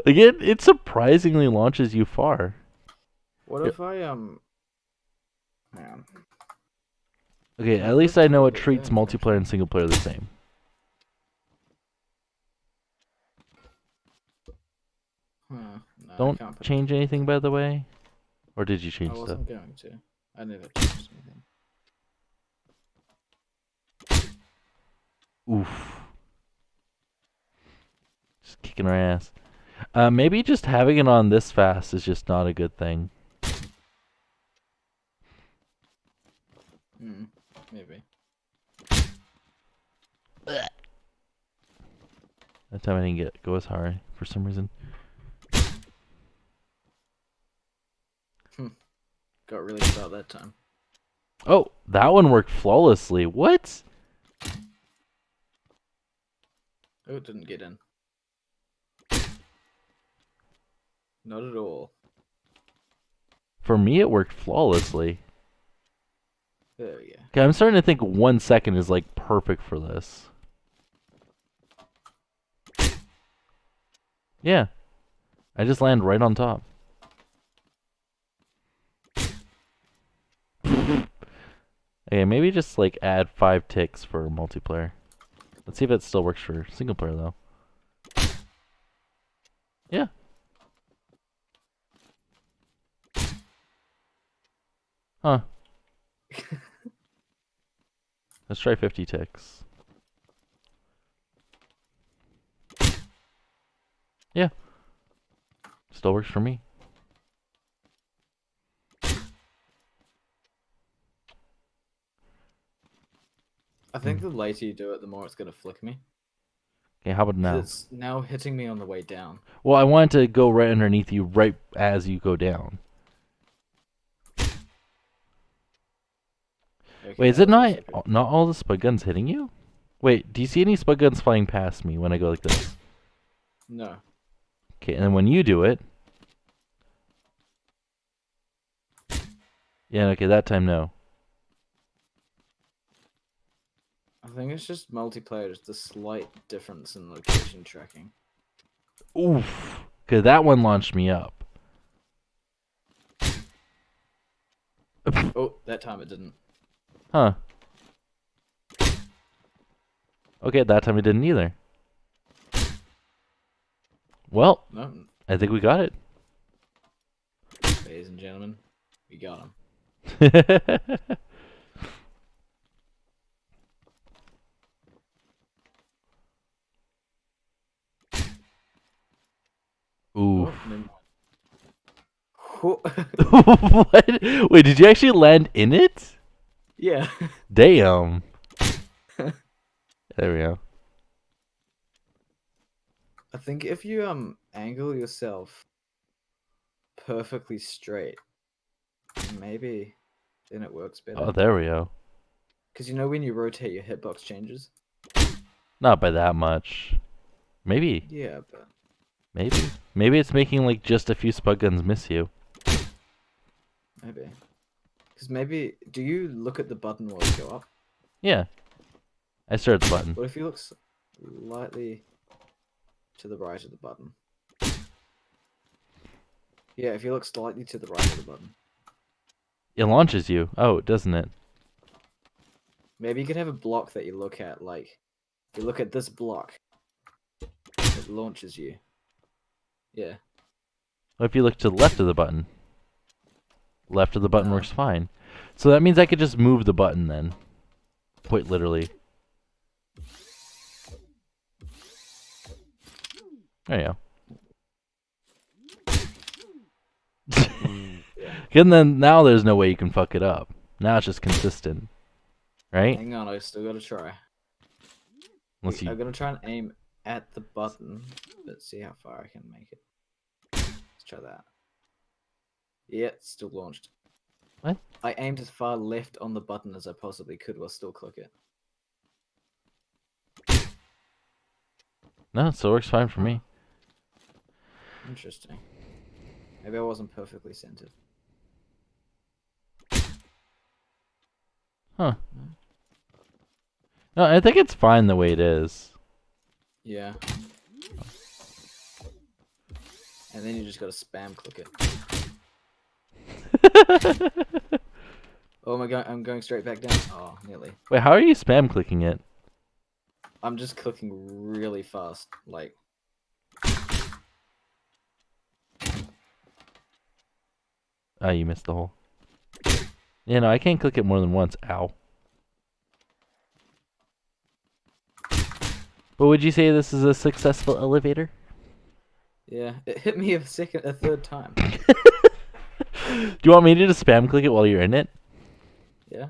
Like it surprisingly launches you far. What if I Man. Okay, Yeah, at least I know it totally treats fair, multiplayer and single player the same. Huh. No, I Don't can't put change it. anything, by the way? Or did you I change stuff? wasn't going to. I never changed anything. Oof. Just kicking our ass. Maybe just having it on this fast is just not a good thing. Maybe. That time I didn't go as hard for some reason. Got really about that time. Oh, that one worked flawlessly. What? Oh, it didn't get in. Not at all. For me, it worked flawlessly. There we go. Okay, I'm starting to think 1 second is like perfect for this. Yeah. I just land right on top. Okay, maybe just like add 5 ticks for multiplayer. Let's see if it still works for single player though. Yeah. Huh. Let's try 50 ticks. Yeah. Still works for me. I think the later you do it, the more it's gonna flick me. Okay, how about 'Cause now? it's now hitting me on the way down. Well, I wanted to go right underneath you right as you go down. Okay, Wait, is that it was not also good. not all the spud guns hitting you? Wait, do you see any spud guns flying past me when I go like this? No. Okay, and then when you do it, yeah, okay, that time no. I think it's just multiplayer, just a slight difference in location tracking. Oof. Okay, that one launched me up. Oh, that time it didn't. Huh. Okay, that time it didn't either. Well, No, I think we got it. ladies and gentlemen, we got him. Oof. Oh, never mind. Whoa. What? Wait, did you actually land in it? Yeah. Damn. There we go. I think if you angle yourself perfectly straight, maybe then it works Oh, better. there we go. Because you know when you rotate, your hitbox changes. Not by that much. Maybe. Yeah, but Maybe. Maybe it's making like just a few spud guns miss you. maybe. Because maybe, do you look at the button while you go up? Yeah. I started the button. What if you look slightly to the right of the button? Yeah, if you look slightly to the right of the button. It launches you. Oh, doesn't it? Maybe you could have a block that you look at, like, if you look at this block, it launches you. Yeah. What if you look to the left of the button? Left of the button No. works fine. So that means I could just move the button then. Quite literally. There you go. And then now there's no way you can fuck it up. Now it's just consistent. Right? Hang on, I still gotta try. Unless I'm you... gonna try and aim at the button, but see how far I can make it. Let's try that. Yeah, it's still launched. What? I aimed as far left on the button as I possibly could while still click it. No, it still works fine for me. Interesting. Maybe I wasn't perfectly centered. Huh. No, I think it's fine the way it is. Yeah. And then you just gotta spam click it. Oh my god, I'm going straight back down. Oh, nearly. Wait, how are you spam clicking it? I'm just clicking really fast, like. Oh, you missed the hole. Yeah, no, I can't click it more than once. Ow. But would you say this is a successful elevator? Yeah, it hit me a third time. Do you want me to just spam click it while you're in it? Yeah.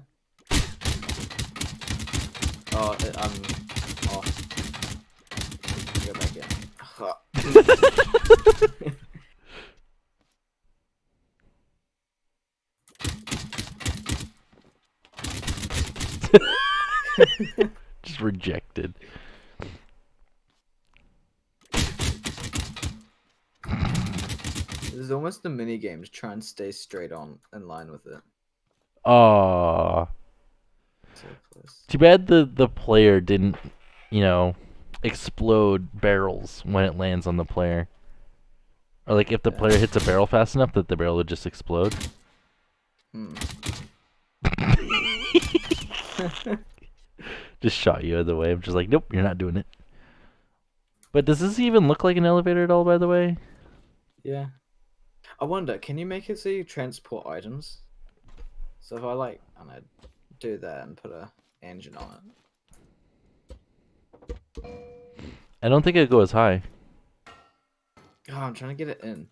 Oh, I'm off. Go back in. Just rejected. This is almost the mini games. Try and stay straight on in line with it. Aww. So close. Too bad the player didn't, you know, explode barrels when it lands on the player. Or like if the Yeah. player hits a barrel fast enough that the barrel would just explode. Hmm. Just shot you out the way. I'm just like, nope, you're not doing it. But does this even look like an elevator at all, by the way? Yeah. I wonder, can you make it so you transport items? So if I like, I don't know, do that and put a engine on it. I don't think it'd go as high. Oh, I'm trying to get it in.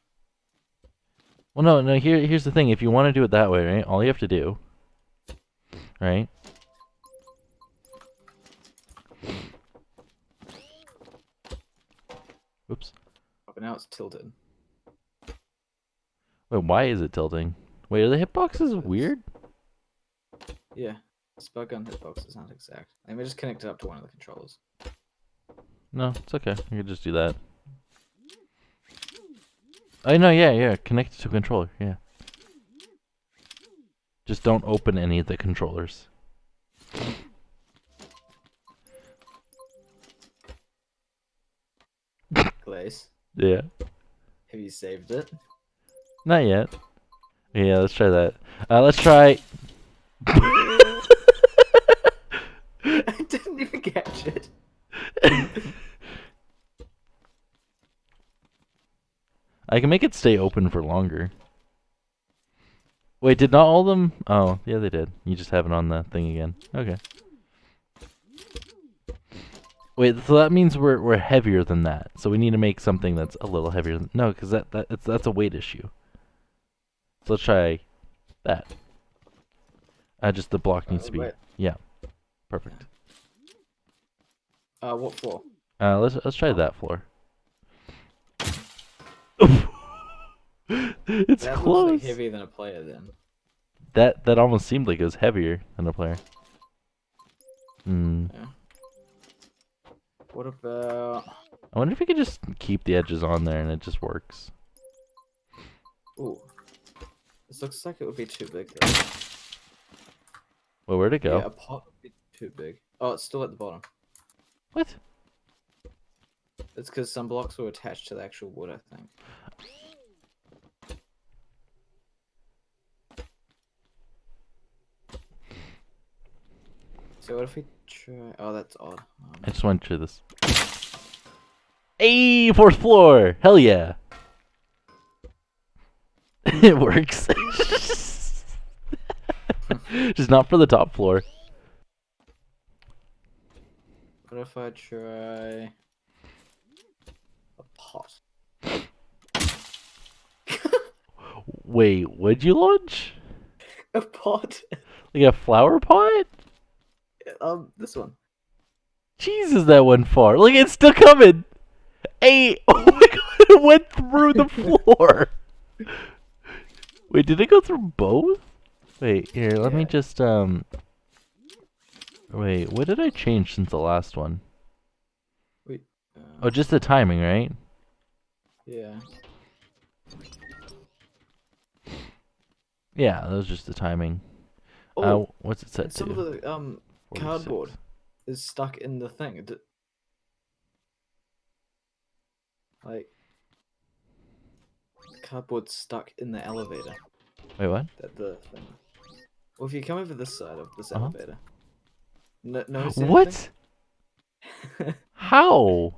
Well, no. Here's the thing. If you want to do it that way, right? All you have to do, right? Oops. But now it's tilted. Wait, why is it tilting? Wait, are the hitboxes weird? Yeah. Spud gun hitboxes aren't exact. Let me just connect it up to one of the controllers. No, it's okay. You can just do that. Oh no, yeah. Connect it to a controller. Yeah. Just don't open any of the controllers. Glaze, Yeah. have you saved it? Not yet. Yeah, let's try that. Let's try. I didn't even catch it. I can make it stay open for longer. Wait, did not all of them? Oh, yeah, they did. You just have it on the thing again. Okay. Wait, so that means we're heavier than that. So we need to make something that's a little heavier. No, because that's a weight issue. So let's try that. Just the block needs to be. Wait. Yeah. Perfect. What floor? Let's try that floor. It's That looks close. like heavier than a player then. That almost seemed like it was heavier than a player. Hmm. Yeah. What about... I wonder if we could just keep the edges on there and it just works. Ooh. This looks like it would be too big though. Well, where'd it go? Yeah, a pot would be too big. Oh, it's still at the bottom. What? It's because some blocks were attached to the actual wood, I think. So what if we try... Oh, that's odd. I just went through this. Hey, fourth floor! Hell yeah! It works. Just not for the top floor. What if I try... a pot? Wait, what'd you launch? A pot? Like a flower pot? This one. Jesus, that went far. Look, it's still coming! Hey! Oh my god, it went through the floor! Wait, did it go through both? Wait, here, let me Yeah. just, Wait, what did I change since the last one? Wait. Oh, just the timing, right? Yeah. Yeah, that was just the timing. Oh, What's it set some to? of the 46. cardboard is stuck in the thing. Like, the cardboard's stuck in the elevator. Wait, what? The thing. Well, if you come over this side of this Uh-huh. elevator, notice What? anything? How?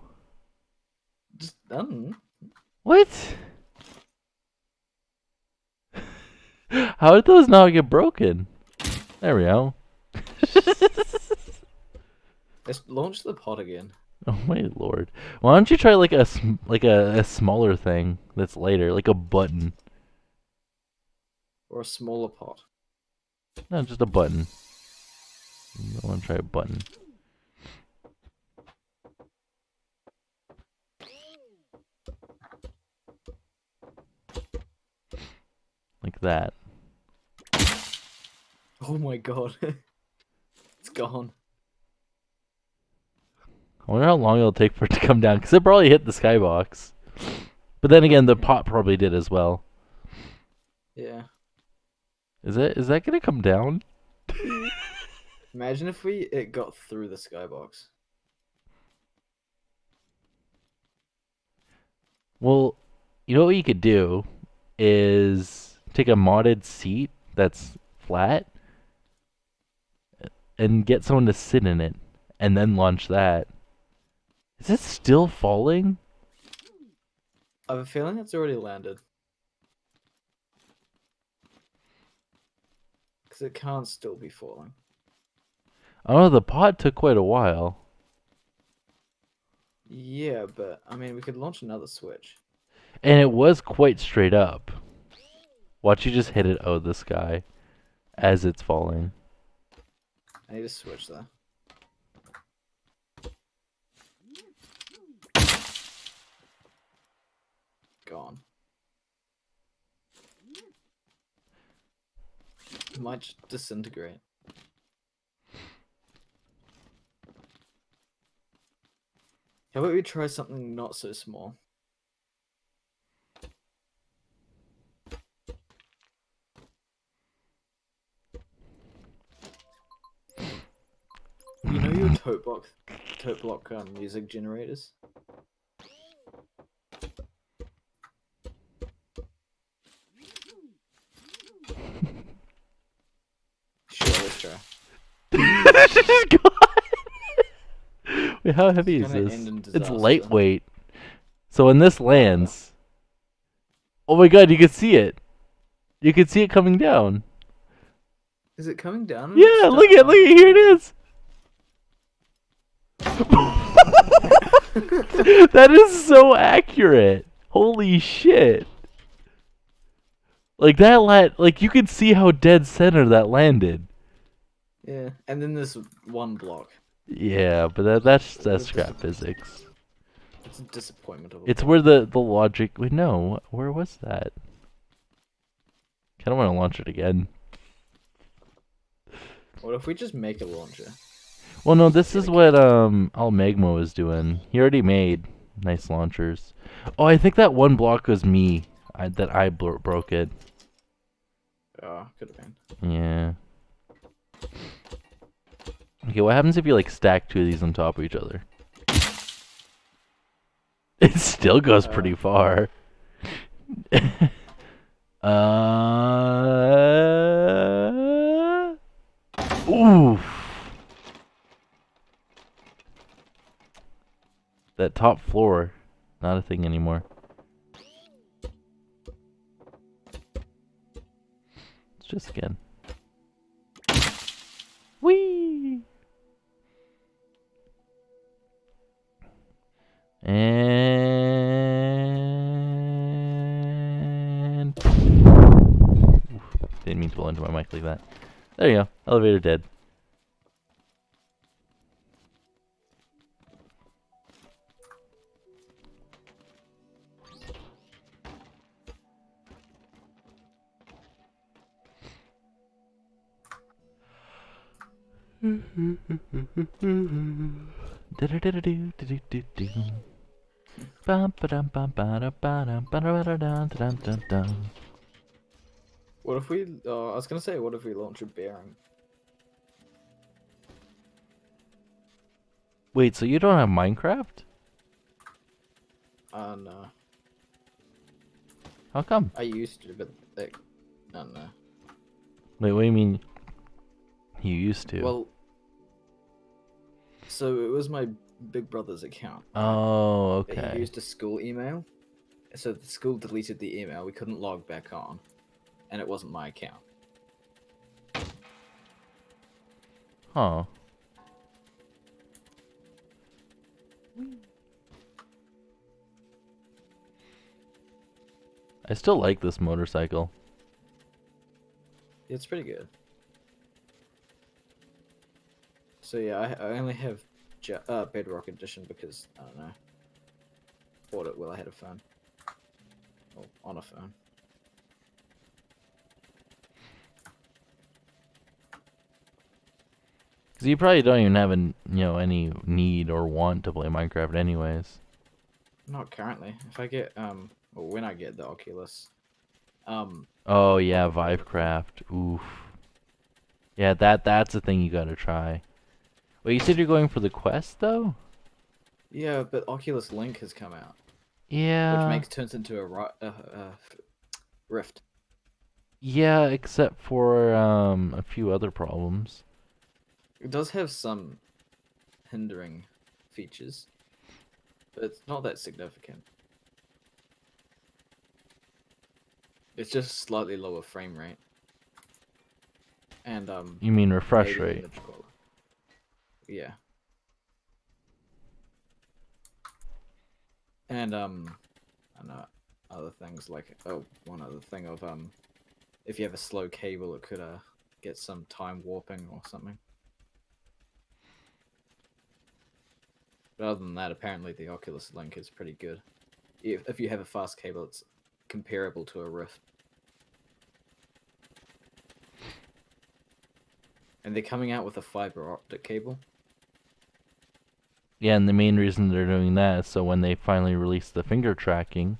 Just I don't know. What? How did those not get broken? There we go. Let's launch the pot again. Oh my lord! Why don't you try like a smaller thing that's later, like a button? Or a smaller pot. No, just a button. I want to try a button. Like that. Oh my god. It's gone. I wonder how long it'll take for it to come down, because it probably hit the skybox. But then again, the pot probably did as well. Yeah. Is that gonna come down? Imagine if it got through the skybox. Well, you know what you could do is take a modded seat that's flat and get someone to sit in it and then launch that. Is it still falling? I have a feeling it's already landed. Because it can't still be falling. Oh, the pot took quite a while. Yeah, but I mean, we could launch another switch. And it was quite straight up. Watch you just hit it. Oh, this guy. As it's falling. I need a switch there. Gone. It might just disintegrate. How about we try something not so small? You know your tote block music generators? Sure, let's try. Wait, how heavy It's is gonna this? end in It's disaster. lightweight. So when this lands, oh my god, you can see it. You can see it coming down. Is it coming down? and Yeah, it's look at here it is. That is so accurate. Holy shit. Like like you could see how dead center that landed. Yeah, and then there's one block. Yeah, but that's scrap physics. It's a disappointment of a It's block. where the logic. Wait, no, where was that? Kind of want to launch it again. What if we just make a launcher? Well, no, this is what Almegmo was doing. He already made nice launchers. Oh, I think that one block was me. I broke it. Oh, could have been. Yeah. Okay, what happens if you like stack two of these on top of each other? It still goes pretty far. Oof. That top floor, not a thing anymore. Let's just again. Whee! And oof, didn't mean to blow into my mic like that. There you go. Elevator dead. What if we? I was gonna say, what if we launch a bearing? Wait, so you don't have Minecraft? No. How come? I used to, but like, I don't know. Wait, what do you mean? You used to? Well, so it was my big brother's account. Right? Oh, But okay. he used a school email, so the school deleted the email. We couldn't log back on, and it wasn't my account. Huh. I still like this motorcycle. It's pretty good. So yeah, I only have Bedrock Edition because I don't know. Bought it while I had a phone. Or on a phone. Because you probably don't even have any need or want to play Minecraft anyways. Not currently. If I get or when I get the Oculus, Oh yeah, Vivecraft. Oof. Yeah, that's a thing you gotta try. Wait, you said you're going for the Quest though? yeah, but Oculus Link has come out, Yeah. which turns into a Rift. Yeah, except for a few other problems. It does have some hindering features, but it's not that significant. It's just slightly lower frame rate. And You mean refresh maybe rate? image quality. Yeah. And and other things like one other thing of if you have a slow cable, it could get some time warping or something. But other than that, apparently the Oculus Link is pretty good. If you have a fast cable, it's comparable to a Rift. And they're coming out with a fiber optic cable. Yeah, and the main reason they're doing that is so when they finally release the finger tracking.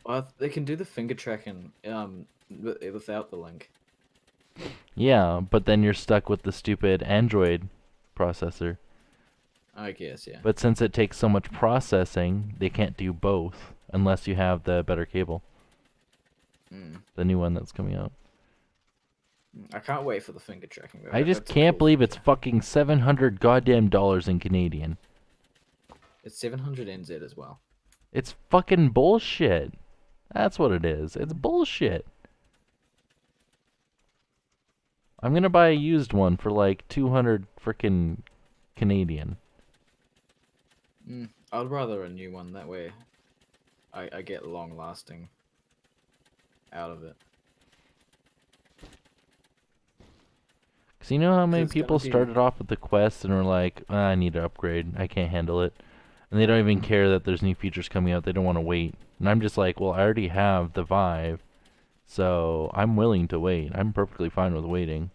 Well, they can do the finger tracking without the link. Yeah, but then you're stuck with the stupid Android processor. I guess, yeah. But since it takes so much processing, they can't do both unless you have the better cable. Mm. The new one that's coming out. I can't wait for the finger tracking. Though. I just That's a can't cool believe it's feature. fucking $700 goddamn dollars in Canadian. It's 700 NZ as well. It's fucking bullshit. That's what it is. It's bullshit. I'm gonna buy a used one for like 200 frickin' Canadian. I'd rather a new one. That way, I get long lasting out of it. Cause you know how many It's gonna people be. started off with the Quest and were like, I need to upgrade. I can't handle it. And they don't even care that there's new features coming out. They don't want to wait. And I'm just like, well, I already have the Vive, so I'm willing to wait. I'm perfectly fine with waiting.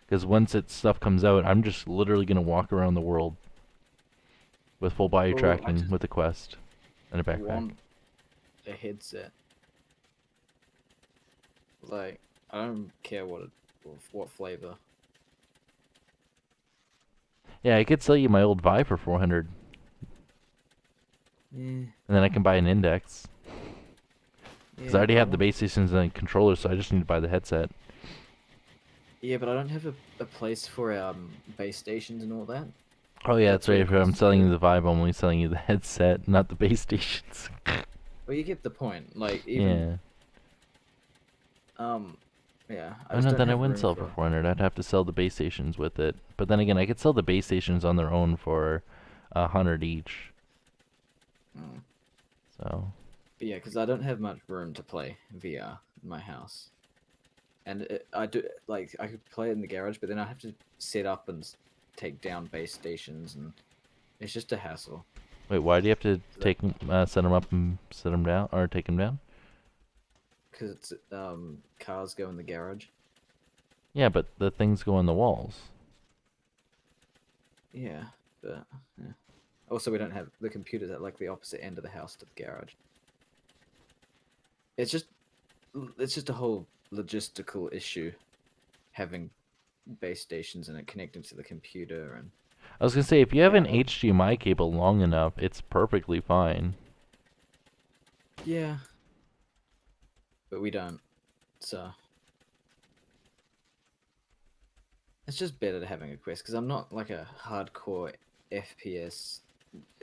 Because once its stuff comes out, I'm just literally gonna walk around the world with full body Well, I tracking just with a Quest and a backpack. want a headset. Like, I don't care what flavor. Yeah, I could sell you my old Vive for 400, Yeah. and then I can buy an Index. Because I already have the base stations and controllers, so I just need to buy the headset. Yeah, but I don't have a place for base stations and all that. Oh yeah, that's That's where right. the If I'm costs selling go. you the Vive, I'm only selling you the headset, not the base stations. Well, you get the point. Like even Yeah. yeah, I Oh just no, don't then I have wouldn't room sell for for. 400. I'd have to sell the base stations with it. But then again, I could sell the base stations on their own for 100 each. Mm. So. But yeah, because I don't have much room to play VR in my house, and I do like I could play it in the garage, but then I have to set up and take down base stations, and it's just a hassle. Wait, why do you have to So that, set them up and set them down, or take them down? because it's cars go in the garage. Yeah, but the things go on the walls. Yeah, but yeah. Also, we don't have the computers at like the opposite end of the house to the garage. It's just it's just a whole logistical issue having base stations and it connecting to the computer and I was gonna say, if you have yeah, an HDMI cable long enough, it's perfectly fine. yeah, but we don't. So it's just better to having a Quest because I'm not like a hardcore FPS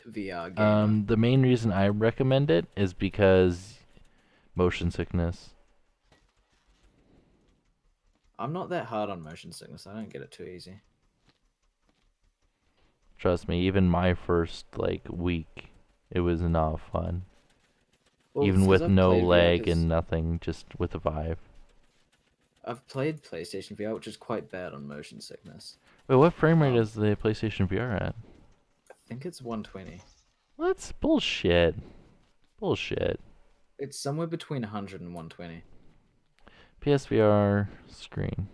VR gamer. The main reason I recommend it is because motion sickness. I'm not that hard on motion sickness. I don't get it too easy. Trust me, even my first like week, it was not fun. Well, Even because with I've no played VR, lag because and nothing, just with a Vive. I've played PlayStation VR, which is quite bad on motion sickness. Wait, what frame rate Um, is the PlayStation VR at? I think it's 120. Well, that's bullshit. Bullshit. It's somewhere between 100 and 120. PSVR screen.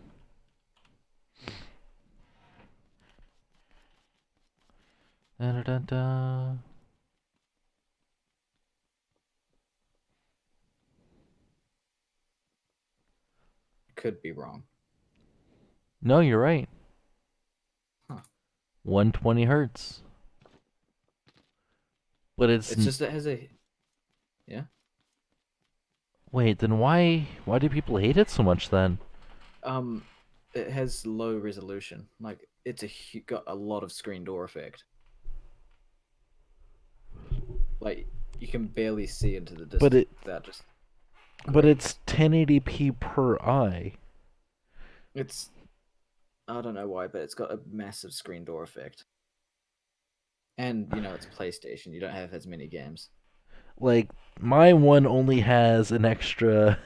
Da da da da. Could be wrong. No, you're right. Huh. 120 hertz. But It's just it has a yeah. wait, then why do people hate it so much then? Um, it has low resolution. Like it's got a lot of screen door effect. Like you can barely see into the But distance without just. it's 1080p per eye. It's I don't know why, but it's got a massive screen door effect. And you know it's PlayStation. You don't have as many games. Like my one only has an extra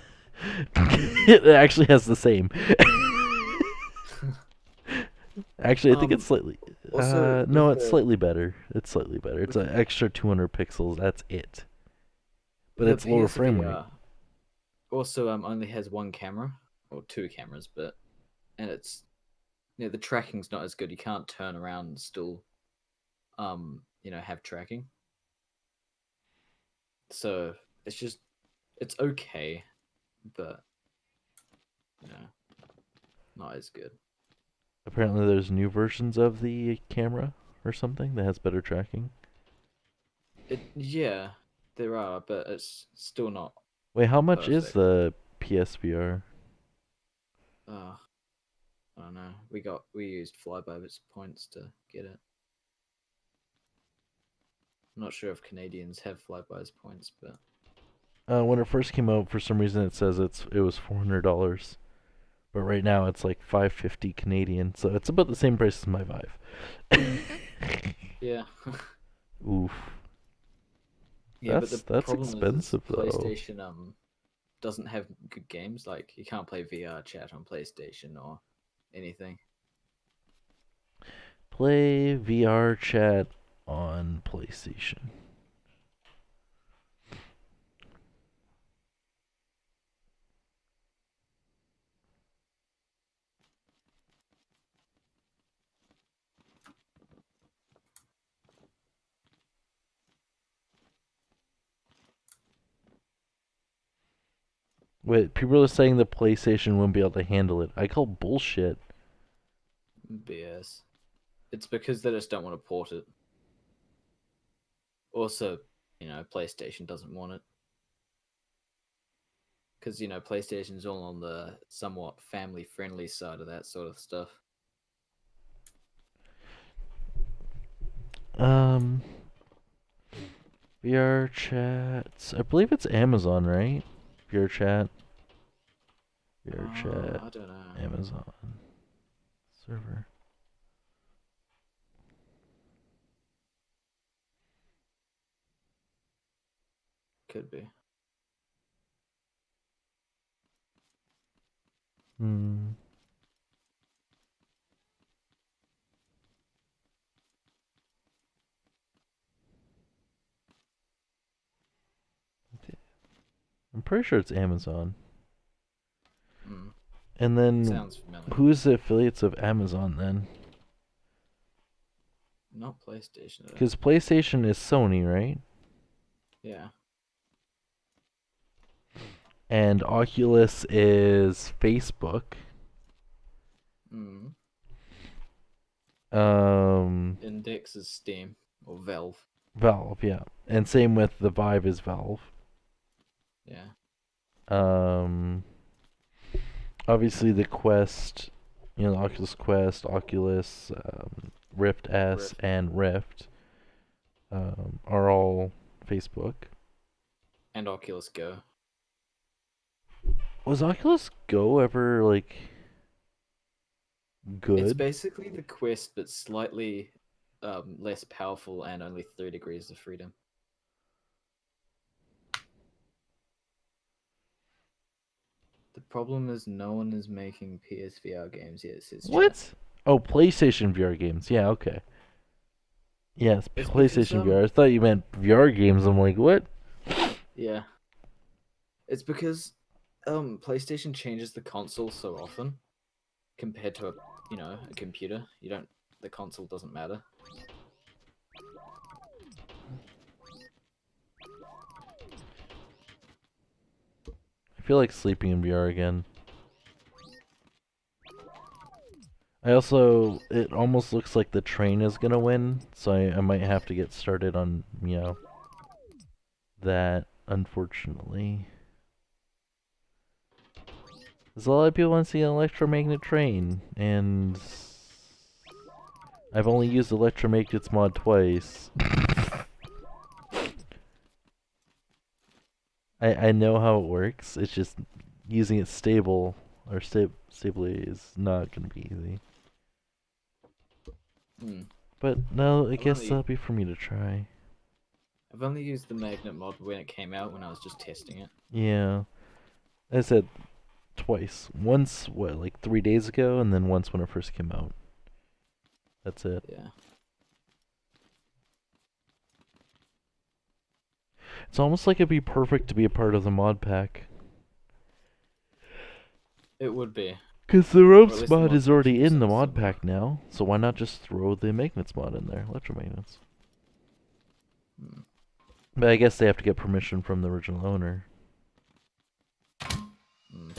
it actually has the same. Actually, I think it's slightly Also no, with it's the slightly better. It's slightly better. It's with an extra 200 pixels. That's it. But the it's lower frame rate. PSVR also only has one camera or two cameras, but and it's Yeah, the tracking's not as good. You can't turn around and still, have tracking. So it's okay, but not as good. Apparently, there's new versions of the camera or something that has better tracking. Yeah, there are, but it's still not Wait, how much is perfect. the PSVR? I don't know. We used Flyby's points to get it. I'm not sure if Canadians have Flyby's points, but When it first came out, for some reason it says it was $400, but right now it's like 550 Canadian, so it's about the same price as my Vive. yeah. Oof. Yeah, but the That's problem is expensive though. PlayStation doesn't have good games. Like you can't play VR chat on PlayStation or anything. Play VR chat on PlayStation. Wait, people are saying the PlayStation wouldn't be able to handle it. I call bullshit. BS. It's because they just don't want to port it. Also, PlayStation doesn't want it. Because, PlayStation's all on the somewhat family friendly side of that sort of stuff. VR chats. I believe it's Amazon, right? VR chat. VR chat. I don't know. Amazon. Server. Could be. Hmm. I'm pretty sure it's Amazon. And then, Sounds familiar. who's the affiliates of Amazon then? Not PlayStation. Because PlayStation is Sony, right? Yeah. And Oculus is Facebook. Index is Steam or Valve. Valve, yeah. And same with the Vive is Valve. Yeah. Obviously the Quest, the Oculus Quest, Oculus, Rift S, and Rift are all Facebook. And Oculus Go. Was Oculus Go ever, like, good? It's basically the Quest, but slightly less powerful and only 3 degrees of freedom. The problem is no one is making PSVR games yet, says What? chat. Oh, PlayStation VR games. Yeah, okay. Yes, It's PlayStation because, VR. I thought you meant VR games. I'm like, what? Yeah. It's because PlayStation changes the console so often compared to a computer. The console doesn't matter. I feel like sleeping in VR again. It almost looks like the train is gonna win, so I might have to get started on, that, unfortunately. There's a lot of people want to see an electromagnet train, and I've only used electromagnets mod twice. I know how it works, it's just using it stably is not gonna be easy. But no, I guess that'll be for me to try. I've only used the magnet mod when it came out, when I was just testing it. Yeah. I said twice. Once, like 3 days ago, and then once when it first came out. That's it. Yeah. It's almost like it'd be perfect to be a part of the mod pack. It would be. Because the ropes least the mod mod is already makes in the sense mod somewhere. pack now, so why not just throw the magnets mod in there, electromagnets? Hmm. But I guess they have to get permission from the original owner. Hmm.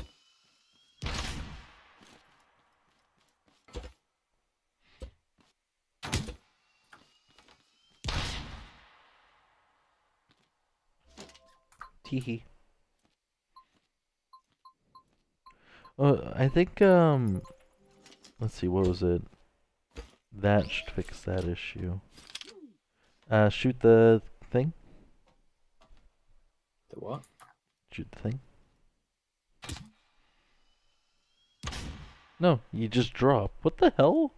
Teehee. I think, let's see, what was it? That should fix that issue. Shoot the thing? The what? Shoot the thing? No, you just drop. What the hell?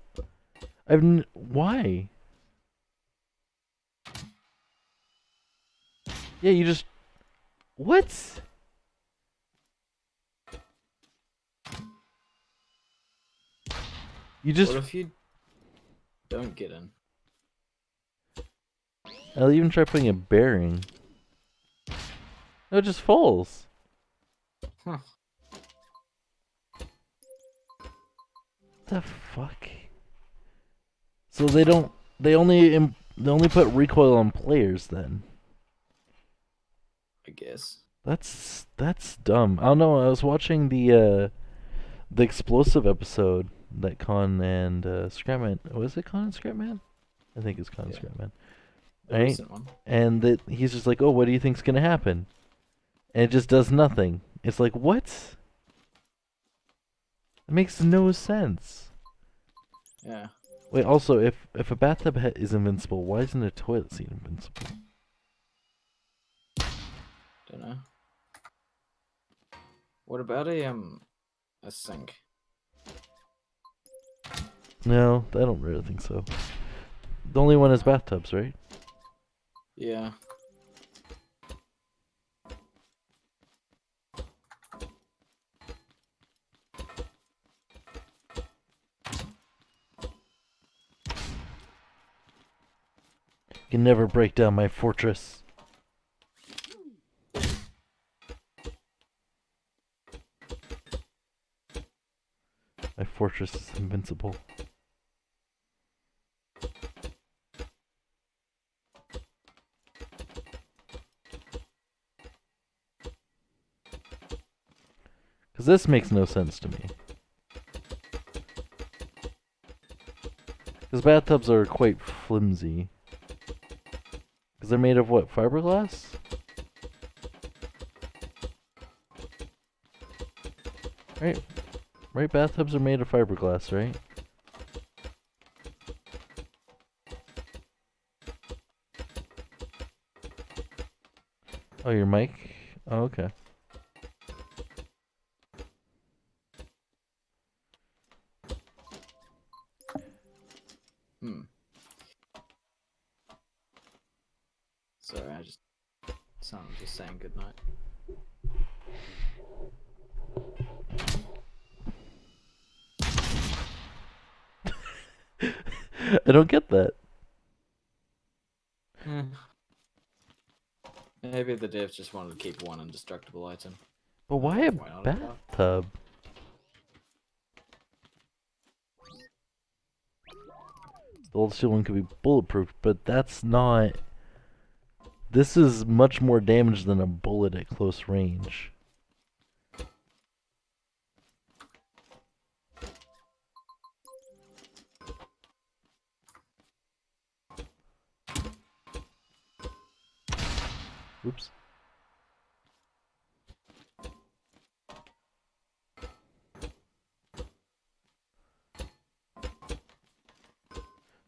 Why? Yeah, you just... What? You just... What if you don't get in? I'll even try putting a bearing. No, it just falls. Huh. The fuck? So they don't... They only put recoil on players then. I guess. That's dumb. I don't know. I was watching the explosive episode that Con and Scrapman. Was it Con and Scrapman? I think it's Con and Yeah. Scrapman. The Right? recent one. And that he's just like, "Oh, what do you think's gonna happen?" And it just does nothing. It's like, what? It makes no sense. Yeah. Wait. Also, if a bathtub is invincible, why isn't a toilet seat invincible? Don't know. What about a sink? No, I don't really think so. The only one is bathtubs, right? Yeah. You can never break down my fortress. My fortress is invincible. Because this makes no sense to me. Because bathtubs are quite flimsy. Because they're made of what? Fiberglass? Right? Right? Bathtubs are made of fiberglass, right? Oh, your mic? Oh, okay. Hmm. Sorry, someone just saying goodnight. I don't get that. Maybe the devs just wanted to keep one indestructible item. But why a Why not a car? bathtub? The old steel one could be bulletproof, but that's not... This is much more damage than a bullet at close range. Oops.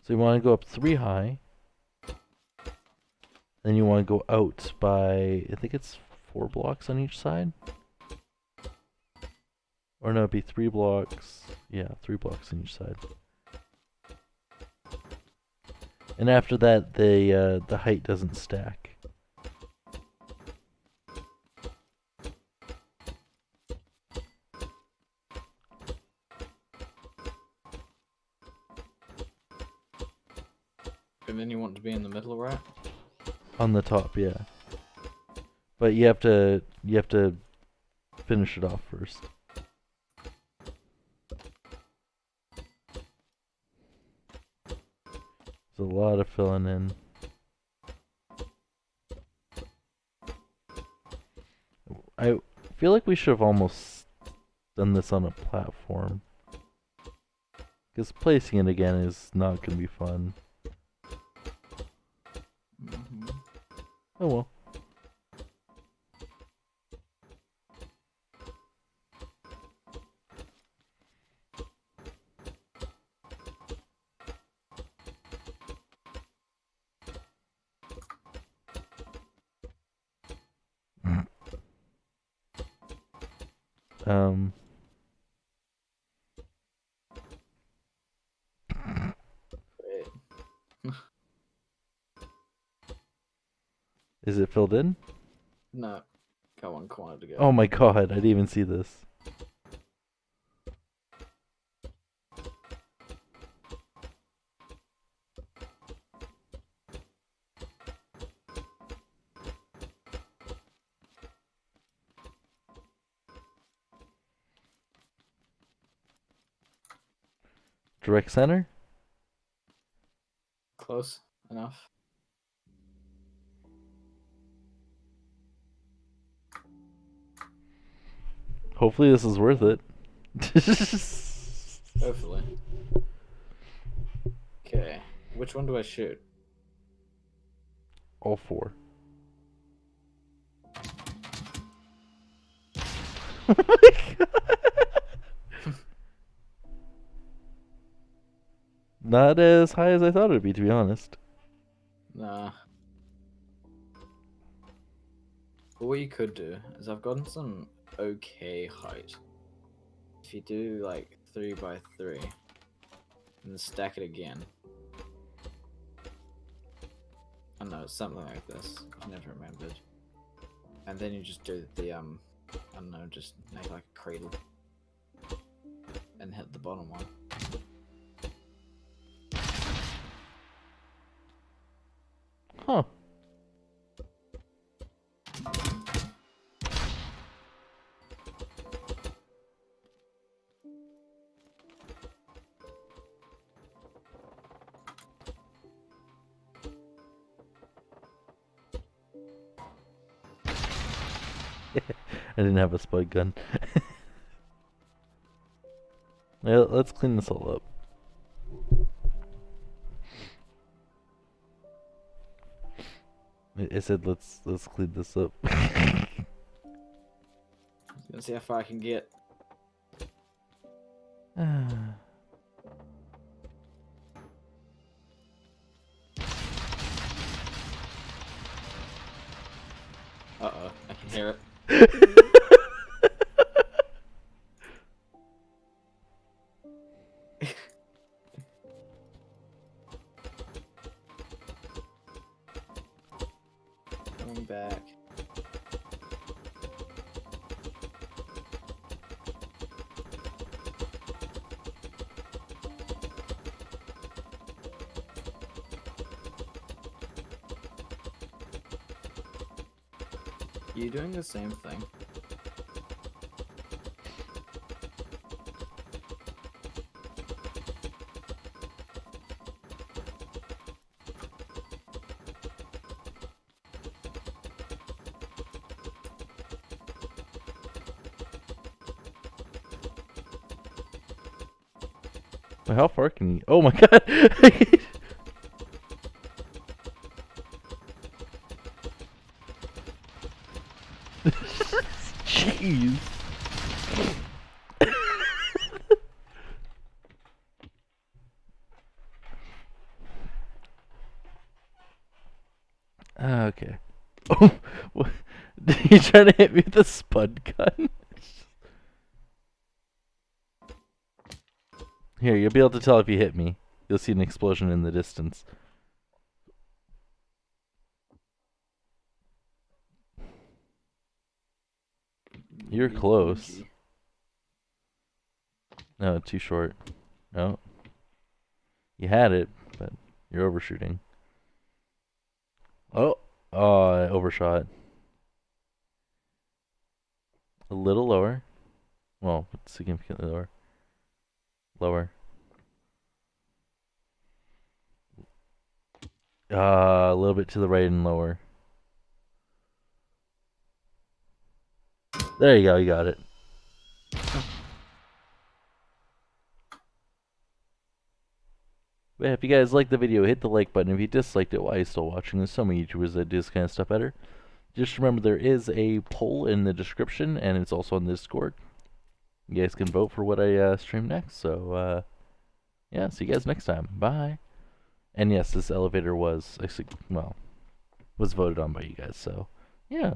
So you want to go up 3 high. Then you want to go out by, I think it's 4 blocks on each side. Or no, it'd be 3 blocks. Yeah, 3 blocks on each side. And after that, the height doesn't stack. And then you want to be in the middle, right? On the top, yeah. But you have to finish it off first. a lot of filling in. I feel like we should have almost done this on a platform. Because placing it again is not going to be fun. Oh well. Um. Great. Is it filled in? No. Got one corner to go. Oh my god, I didn't even see this. Direct center? Close enough. Hopefully this is worth it. Hopefully. Okay. Which one do I shoot? All four. Oh my god. Not as high as I thought it would be, to be honest. Nah. But what you could do is I've gotten some okay height. If you do like 3x3 and then stack it again. I don't know, something like this. I never remembered. And then you just do the I don't know, just make like a cradle. And hit the bottom one. Huh. I didn't have a spud gun. Yeah, let's clean this all up. I said let's clean this up. Let's see how far I can get. Uh-oh, I can hear it. Coming back. You doing the same thing? Wait, how far can you? Oh my god! Jeez. Okay. Oh, what? You trying to hit me with a spud gun? Here, you'll be able to tell if you hit me. You'll see an explosion in the distance. You're close. No, too short. No. You had it, but you're overshooting. Oh, I overshot. A little lower. Well, significantly lower. Lower. A little bit to the right and lower. There you go, you got it. But yeah, if you guys liked the video, hit the like button. If you disliked it, why are you still watching? There's so many YouTubers that do this kind of stuff better. Just remember there is a poll in the description, and it's also on the Discord. You guys can vote for what I stream next. So, yeah, see you guys next time. Bye. And yes, this elevator was, actually, well, was voted on by you guys. So, yeah.